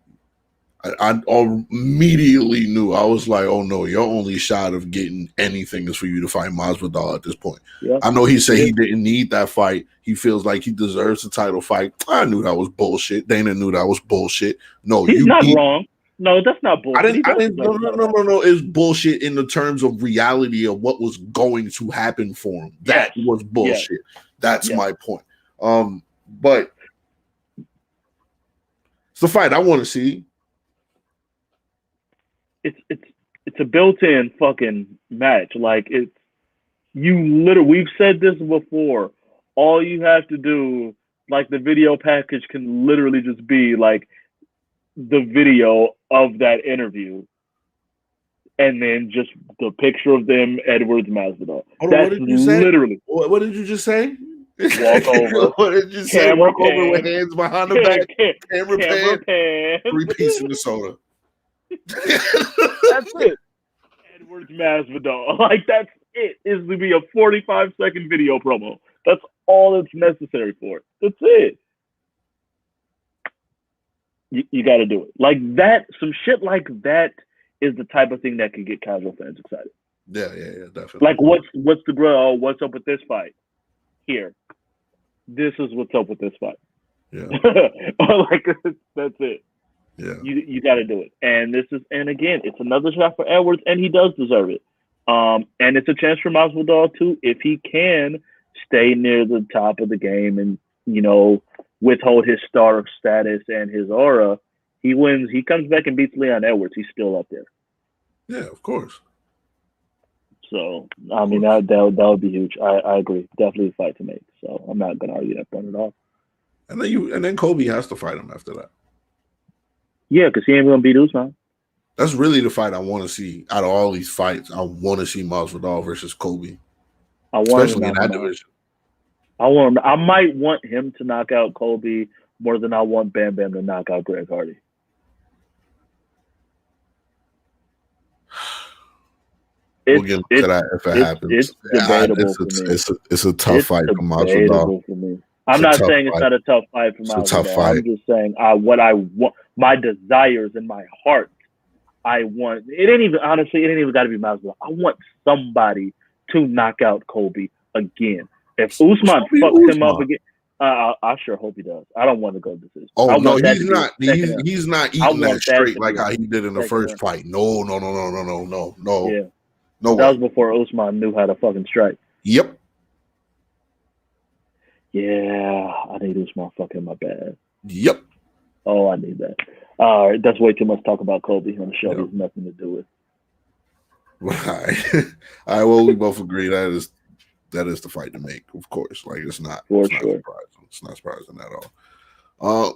I immediately knew. I was like, oh no, your only shot of getting anything is for you to fight Masvidal at this point. Yeah. I know he said he didn't need that fight. He feels like he deserves a title fight. I knew that was bullshit. Dana knew that was bullshit. No, he's not wrong. No, that's not bullshit. No. It's bullshit in the terms of reality of what was going to happen for him. That was bullshit. Yes. That's my point. But it's the fight I want to see. It's a built-in fucking match. Like we've said this before. All you have to do, like the video package can literally just be like the video of that interview, and then just the picture of them, Edwards-Masvidal. That's literally. What did you just say? Walk over. What did you say? Walk over with hands behind the back. Camera pan. 3-piece in the soda. That's it. Edwards-Masvidal. Like that's it. Is to be a 45-second video promo. That's all that's necessary for it. That's it. You got to do it like that. Some shit like that is the type of thing that could get casual fans excited. Yeah, definitely. Like, what's the grill? Oh, what's up with this fight? Here, this is what's up with this fight. Yeah, like that's it. Yeah, you got to do it. And again, it's another shot for Edwards, and he does deserve it. And it's a chance for Masvidal too, if he can stay near the top of the game and withhold his star status and his aura. He wins. He comes back and beats Leon Edwards. He's still up there. Yeah, of course. So I mean that would be huge. I agree. Definitely a fight to make. So I'm not gonna argue that point at all. And then Kobe has to fight him after that. Yeah, because he ain't gonna beat Usman. That's really the fight I want to see out of all these fights. I want to see Masvidal versus Kobe, especially in that division. I might want him to knock out Kobe more than I want Bam Bam to knock out Greg Hardy. We'll get into that if it happens. It's debatable for me. It's a tough fight for Masvidal. For me. I'm not saying it's not a tough fight for Masvidal. It's a tough fight. I'm just saying what I want, my desires in my heart. I want it ain't even got to be Masvidal. I want somebody to knock out Kobe again. If Usman fucks him up again, I sure hope he does. I don't want to go to this. Oh no, he's not. He's not eating that straight like how he did in the first fight. No. Yeah. No way. That was before Usman knew how to fucking strike. Yep. Yeah, I need Usman fucking my bad. Yep. Oh, I need that. All right, that's way too much talk about Kobe on the show. Yep. There's nothing to do with. All right. Well, we both agree that is the fight to make, of course. Like it's not surprising. It's not surprising at all.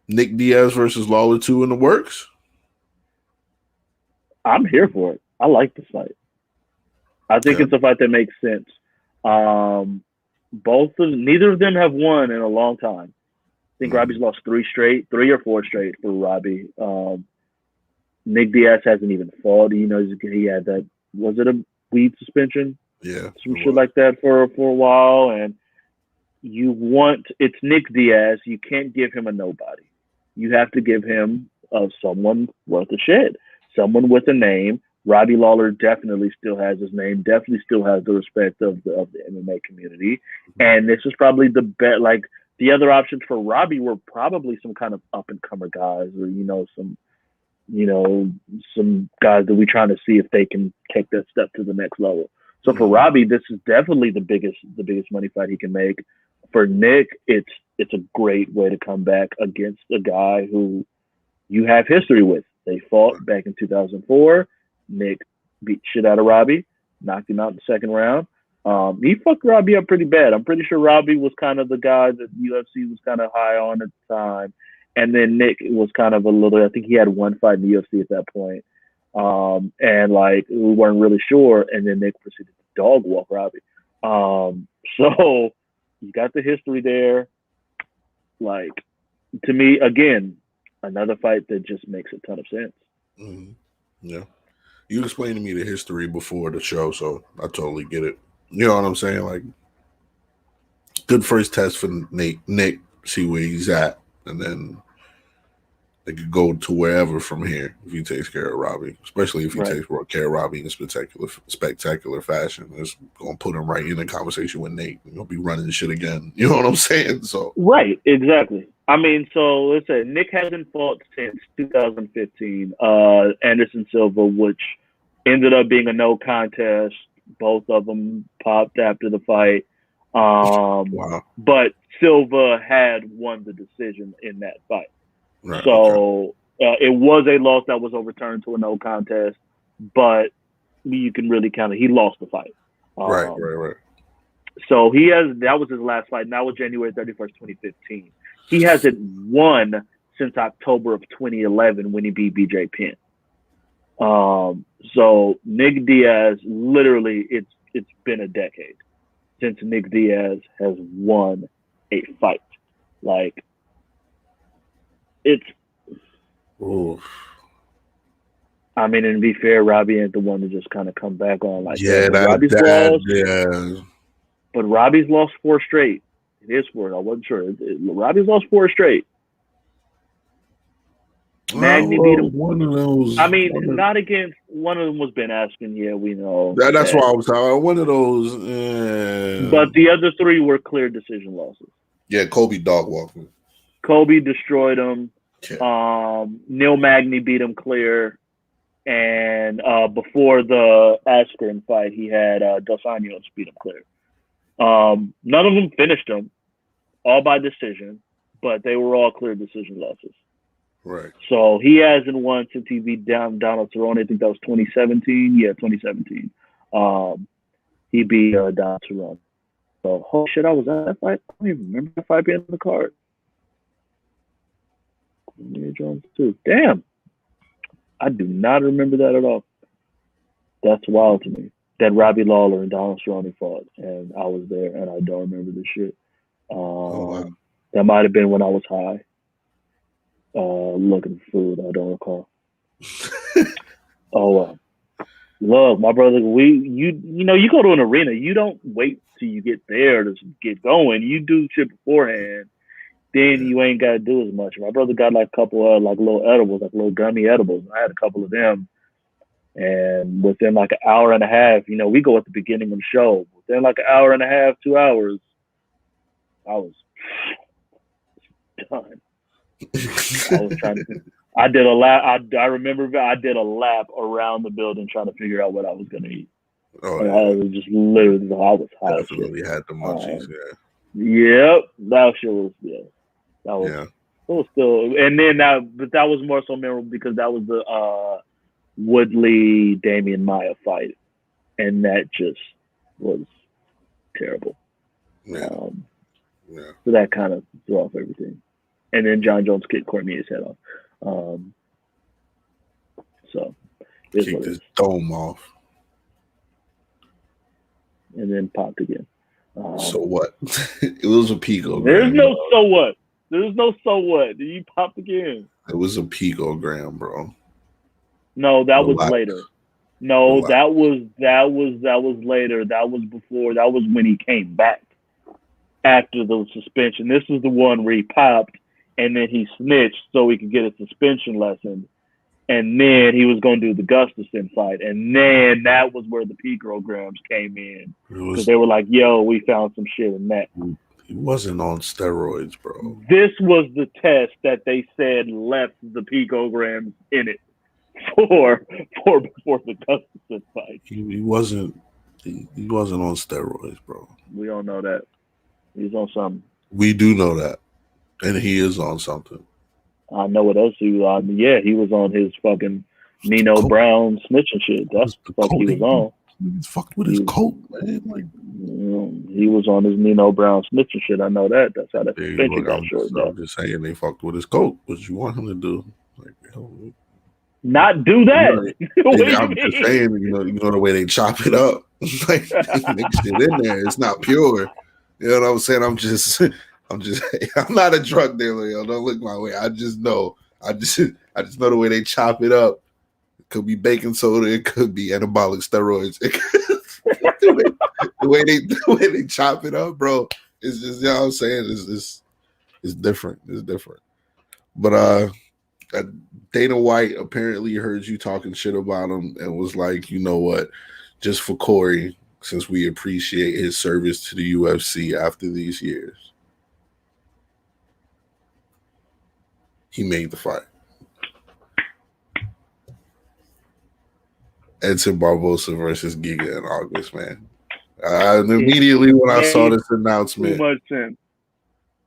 Nick Diaz versus Lawler 2 in the works. I'm here for it. I like this fight. I think it's a fight that makes sense. Neither of them have won in a long time. I think Robbie's lost 3 or 4 straight for Robbie. Nick Diaz hasn't even fought. He had that. Was it a weed suspension? Yeah, some shit like that for a while. And it's Nick Diaz. You can't give him a nobody. You have to give him someone worth a shit. Someone with a name. Robbie Lawler definitely still has his name, definitely still has the respect of the MMA community. And this is probably the bet. Like the other options for Robbie were probably some kind of up and comer guys or, some guys that we're trying to see if they can take that step to the next level. So for Robbie, this is definitely the biggest money fight he can make. For Nick, it's a great way to come back against a guy who you have history with. They fought back in 2004. Nick beat shit out of Robbie, knocked him out in the second round. He fucked Robbie up pretty bad. I'm pretty sure Robbie was kind of the guy that UFC was kind of high on at the time. And then Nick was kind of I think he had one fight in the UFC at that point. And like, we weren't really sure. And then Nick proceeded to dog walk Robbie. So you got the history there. Like, to me, again, another fight that just makes a ton of sense. Mm-hmm. Yeah. You explained to me the history before the show, so I totally get it. You know what I'm saying? Like, good first test for Nick, see where he's at, and then they could go to wherever from here if he takes care of Robbie, especially if he takes care of Robbie in a spectacular fashion. It's going to put him right in a conversation with Nate. He'll be running shit again. You know what I'm saying? So right, exactly. I mean, so let's say Nick hasn't fought since 2015. Anderson Silva, which ended up being a no contest. Both of them popped after the fight. Wow. But Silva had won the decision in that fight. Right, so it was a loss that was overturned to a no contest, but you can really he lost the fight. Right. So that was his last fight. And that was January 31st, 2015. He hasn't won since October of 2011 when he beat BJ Penn. So Nick Diaz, literally, it's been a decade since Nick Diaz has won a fight. Like, it's. Oof. I mean, and to be fair, Robbie ain't the one to just kind of come back on like Robbie's lost. Yeah. But Robbie's lost 4 straight. It is 4. I wasn't sure. Robbie's lost 4 straight. Magny beat him. One of those. I mean, not against one of them was Ben Askren. Yeah, we know. That's why I was talking. One of those. But the other three were clear decision losses. Yeah, Kobe dog walked him. Kobe destroyed him. Yeah. Neil Magny beat him clear. And before the Askren fight, he had Dos Anjos beat him clear. None of them finished him, all by decision, but they were all clear decision losses. Right. So he hasn't won since he beat Donald Cerrone. I think that was 2017. Yeah, 2017. He beat Donald Cerrone. So, oh shit, I was at that fight. I don't even remember that fight being on the card. Jones too. Damn. I do not remember that at all. That's wild to me. That Robbie Lawler and Donald Cerrone fought, and I was there, and I don't remember this shit. Wow. That might have been when I was high. Looking for food, I don't recall. Look, my brother, you go to an arena, you don't wait till you get there to get going. You do shit beforehand, then you ain't got to do as much. My brother got like a couple of like little edibles, like little gummy edibles. I had a couple of them, and within like an hour and a half, we go at the beginning of the show. Within like an hour and a half, 2 hours, I was done. I was trying to. I did a lap. I remember I did a lap around the building trying to figure out what I was gonna eat. Oh, yeah. I was just literally. I was high. Definitely had the munchies. Yep, that shit was. Yeah, that was. Yeah. It was still, and then but that was more so memorable because that was the Woodley Damian Maia fight, and that just was terrible. Yeah. So that kind of threw off everything. And then John Jones kicked Cormier's head off. So kicked his dome off. And then popped again. So what? It was a picogram. There's no so what. There's no so what. He popped again. It was a picogram, bro. No, that was later. No, that was later. That was before. That was when he came back after the suspension. This is the one where he popped. And then he snitched so he could get a suspension lesson. And then he was going to do the Gustafson fight. And then that was where the picograms came in. Because they were like, yo, we found some shit in that. He wasn't on steroids, bro. This was the test that they said left the picograms in it for before the Gustafson fight. He wasn't on steroids, bro. We don't know that. He's on something. We do know that. And he is on something. I know what else he was on. Yeah, he was on his fucking Nino Brown snitching shit. That's the fuck he was on. He fucked with his coat, man. Like, he was on his Nino Brown snitching shit. I know that. That's how that suspension got short. I'm just saying they fucked with his coat. What you want him to do? Like, not do that. I'm just saying, you know the way they chop it up. Like they mix it in there. It's not pure. You know what I'm saying? I'm not a drug dealer, yo. Don't look my way. I just know the way they chop it up. It could be baking soda. It could be anabolic steroids. the way they chop it up, bro. It's just, you know what I'm saying? It's different. It's different. But Dana White apparently heard you talking shit about him and was like, you know what? Just for Corey, since we appreciate his service to the UFC after these years. He made the fight. Edson Barboza versus Giga in August, man. Immediately when I saw this announcement, too much sense.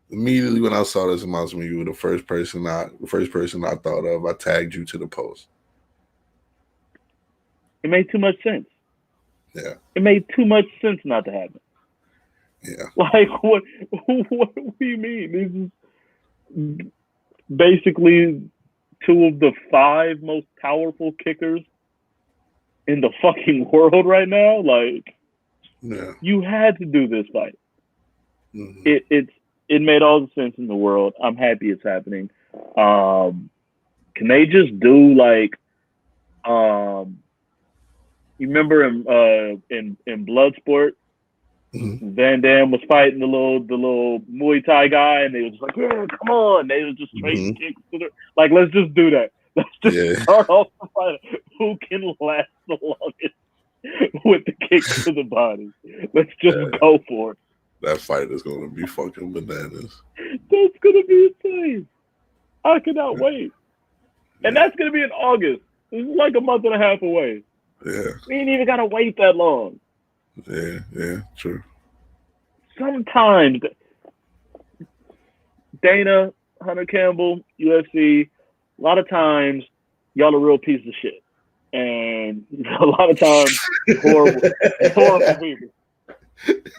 Immediately when I saw this announcement, you were the first person I thought of. I tagged you to the post. It made too much sense. Yeah. It made too much sense not to happen. Yeah. Like what do you mean? This is basically two of the 5 most powerful kickers in the fucking world right now. Like, yeah. You had to do this fight. Mm-hmm. It made all the sense in the world. I'm happy it's happening. Can they just do like, you remember in Bloodsport Van Dam was fighting the little Muay Thai guy, and they was just like, yeah, come on. They was just trading kicks to the like, let's just do that. Let's just start off the fight. Who can last the longest with the kicks to the body? Let's just go for it. That fight is going to be fucking bananas. That's going to be insane. I cannot wait. And that's going to be in August. It's like a month and a half away. Yeah. We ain't even got to wait that long. Yeah, true. Sometimes Dana, Hunter Campbell, UFC, a lot of times y'all a real piece of shit. And a lot of times horrible people.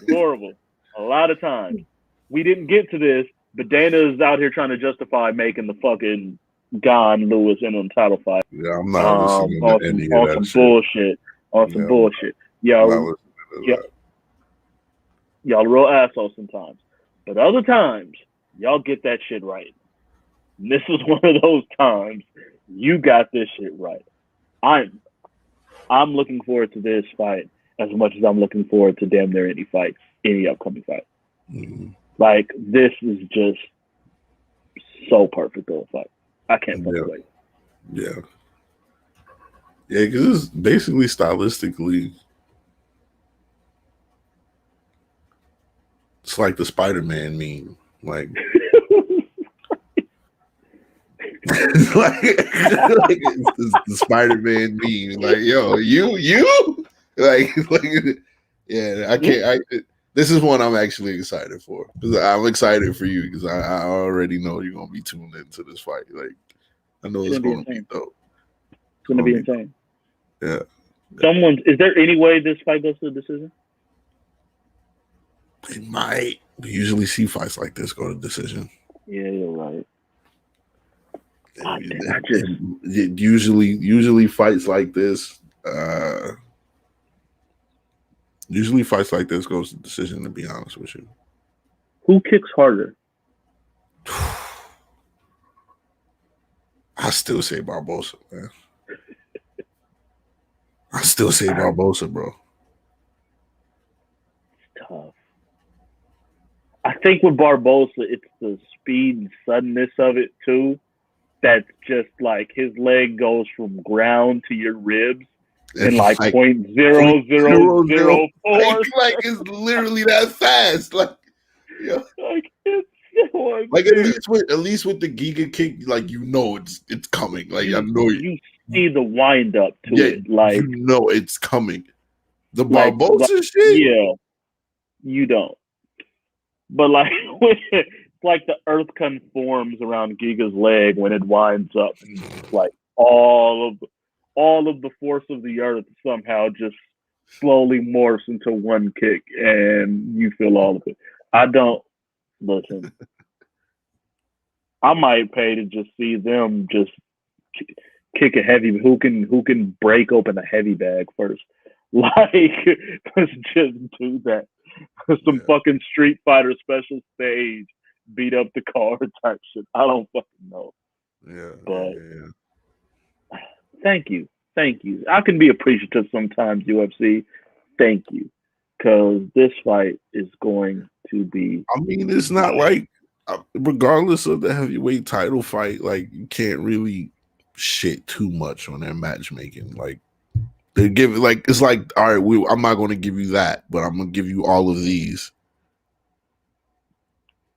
Horrible. A lot of times. We didn't get to this, but Dana is out here trying to justify making the fucking Gon Lewis in title fight. Yeah, I'm not listening to any of that shit. Bullshit. On some bullshit. Y'all real assholes sometimes. But other times, y'all get that shit right. And this is one of those times you got this shit right. I'm looking forward to this fight as much as I'm looking forward to damn near any upcoming fight. Mm-hmm. Like, this is just so perfect of a fight. I can't fucking wait. Yeah. Yeah, because it's basically stylistically, it's like the Spider-Man meme. Like, like it's the Spider-Man meme. Like, yo, you? Like, yeah, I can't. This is one I'm actually excited for. I'm excited for you because I already know you're gonna be tuned into this fight. Like, I know it's gonna be dope. It's gonna be insane. Yeah. Is there any way this fight goes to the decision? It might. We usually see fights like this go to decision. Yeah, you're right. Usually fights like this. Usually fights like this goes to decision. To be honest with you, who kicks harder? I still say Barboza, man. I still say Barboza, bro. It's tough. I think with Barboza, it's the speed and suddenness of it too. That's just like his leg goes from ground to your ribs in like 0.0004. Like it's literally that fast. Like, yeah. Like it's so like at least with the Giga kick, like you know it's coming. Like I know you see the wind up to it. Like you know it's coming. The Barboza shit, yeah, you don't. But like it's like the earth conforms around Giga's leg when it winds up, and it's like all of the force of the earth somehow just slowly morphs into one kick, and you feel all of it. I don't listen. I might pay to just see them just kick a heavy. Who can break open a heavy bag first? Like, let's just do that. Some fucking Street Fighter special stage, beat up the car type shit. I don't fucking know. Yeah, but thank you. I can be appreciative sometimes, UFC. Thank you, because this fight is going to be. I mean, it's not like, regardless of the heavyweight title fight, like you can't really shit too much on their matchmaking. Like they give like it's like, all right, I'm not going to give you that, but I'm going to give you all of these.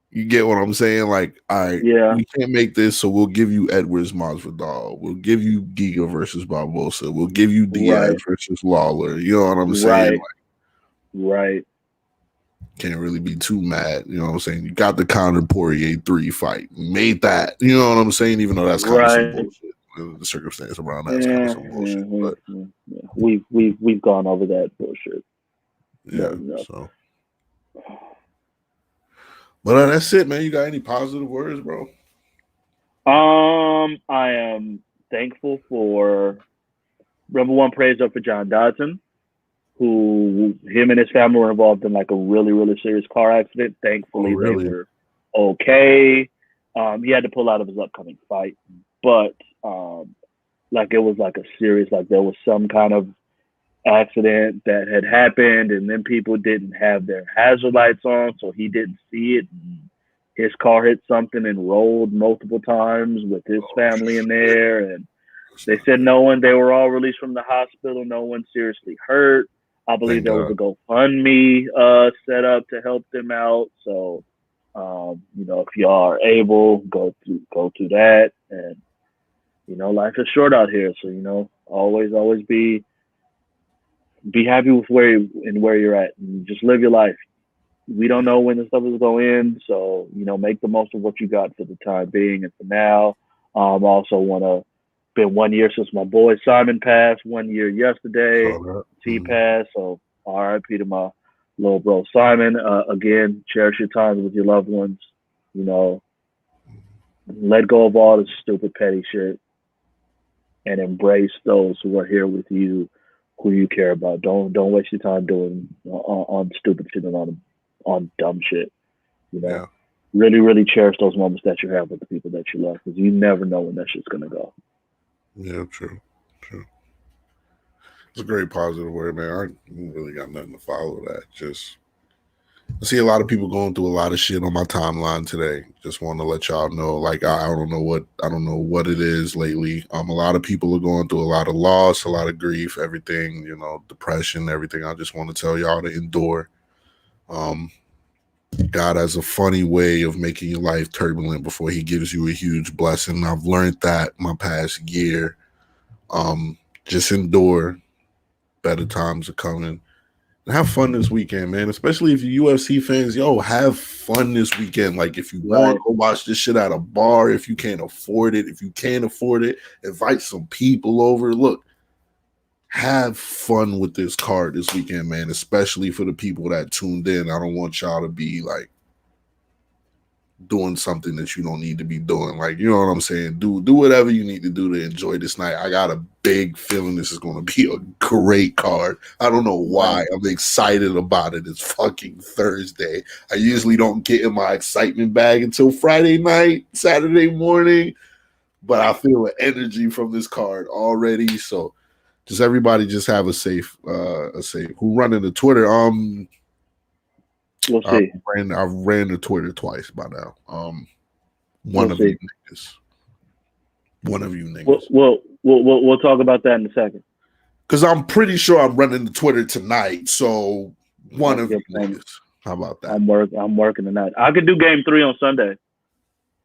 You get what I'm saying? Like, all right, we can't make this, so we'll give you Edwards-Masvidal. We'll give you Giga versus Barboza. We'll give you Diaz versus Lawler. You know what I'm saying? Right. Can't really be too mad. You know what I'm saying? You got the Conor Poirier 3 fight. You made that. You know what I'm saying? Even though that's kind of some bullshit. The circumstance around that is kind of some bullshit. But we've gone over that bullshit. Yeah. So. But that's it, man. You got any positive words, bro? I am thankful for number one, praise up for John Dodson, who him and his family were involved in like a really, really serious car accident. Thankfully, they were okay. He had to pull out of his upcoming fight, but like it was like a serious, like there was some kind of accident that had happened, and then people didn't have their hazard lights on, so he didn't see it. His car hit something and rolled multiple times with his family in there, and they said they were all released from the hospital. No one seriously hurt. I believe there was a GoFundMe set up to help them out. So, if you are able, go through that. And, life is short out here. So, always be happy with where you're at, and just live your life. We don't know when this stuff is going to end. So, make the most of what you got for the time being and for now. Also want to, been 1 year since my boy Simon passed, 1 year yesterday. He passed, so RIP to my little bro Simon. Again, cherish your time with your loved ones. Let go of all the stupid petty shit and embrace those who are here with you, who you care about. Don't waste your time doing on stupid shit and on dumb shit. Really, really cherish those moments that you have with the people that you love, because you never know when that shit's gonna go. Yeah, true. It's a great positive word, man. I really got nothing to follow that. Just I see a lot of people going through a lot of shit on my timeline today. Just want to let y'all know, like I don't know what it is lately. A lot of people are going through a lot of loss, a lot of grief, everything, depression, everything. I just want to tell y'all to endure. God has a funny way of making your life turbulent before he gives you a huge blessing. I've learned that my past year. Just endure. Better times are coming. And have fun this weekend, man. Especially if you're UFC fans, have fun this weekend. Like, if you want to watch this shit at a bar, if you can't afford it, invite some people over. Look, have fun with this card this weekend, man, especially for the people that tuned in. I don't want y'all to be like doing something that you don't need to be doing. Like, you know what I'm saying? Do whatever you need to do to enjoy this night. I got a big feeling this is going to be a great card. I don't know why. I'm excited about it. It's fucking Thursday. I usually don't get in my excitement bag until Friday night, Saturday morning, but I feel the energy from this card already. So just everybody just have a safe. Who running the Twitter? We'll see. I've ran the Twitter twice by now. One of you niggas. We'll talk about that in a second. Because I'm pretty sure I'm running the Twitter tonight. So one of you niggas. How about that? I'm working tonight. I could do game 3 on Sunday.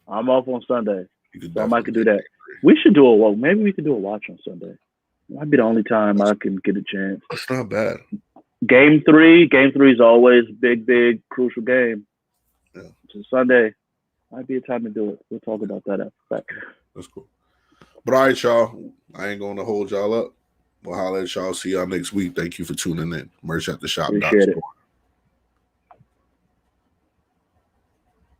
I'm off on Sunday. So I might could do that. We should do maybe we could do a watch on Sunday. Might be the only time I can get a chance. That's not bad. Game 3 is always big, crucial game. Yeah. So Sunday might be a time to do it. We'll talk about that after that. That's cool. But all right, y'all. I ain't going to hold y'all up. We'll holler at y'all. See y'all next week. Thank you for tuning in. Merch at the shop. Appreciate it.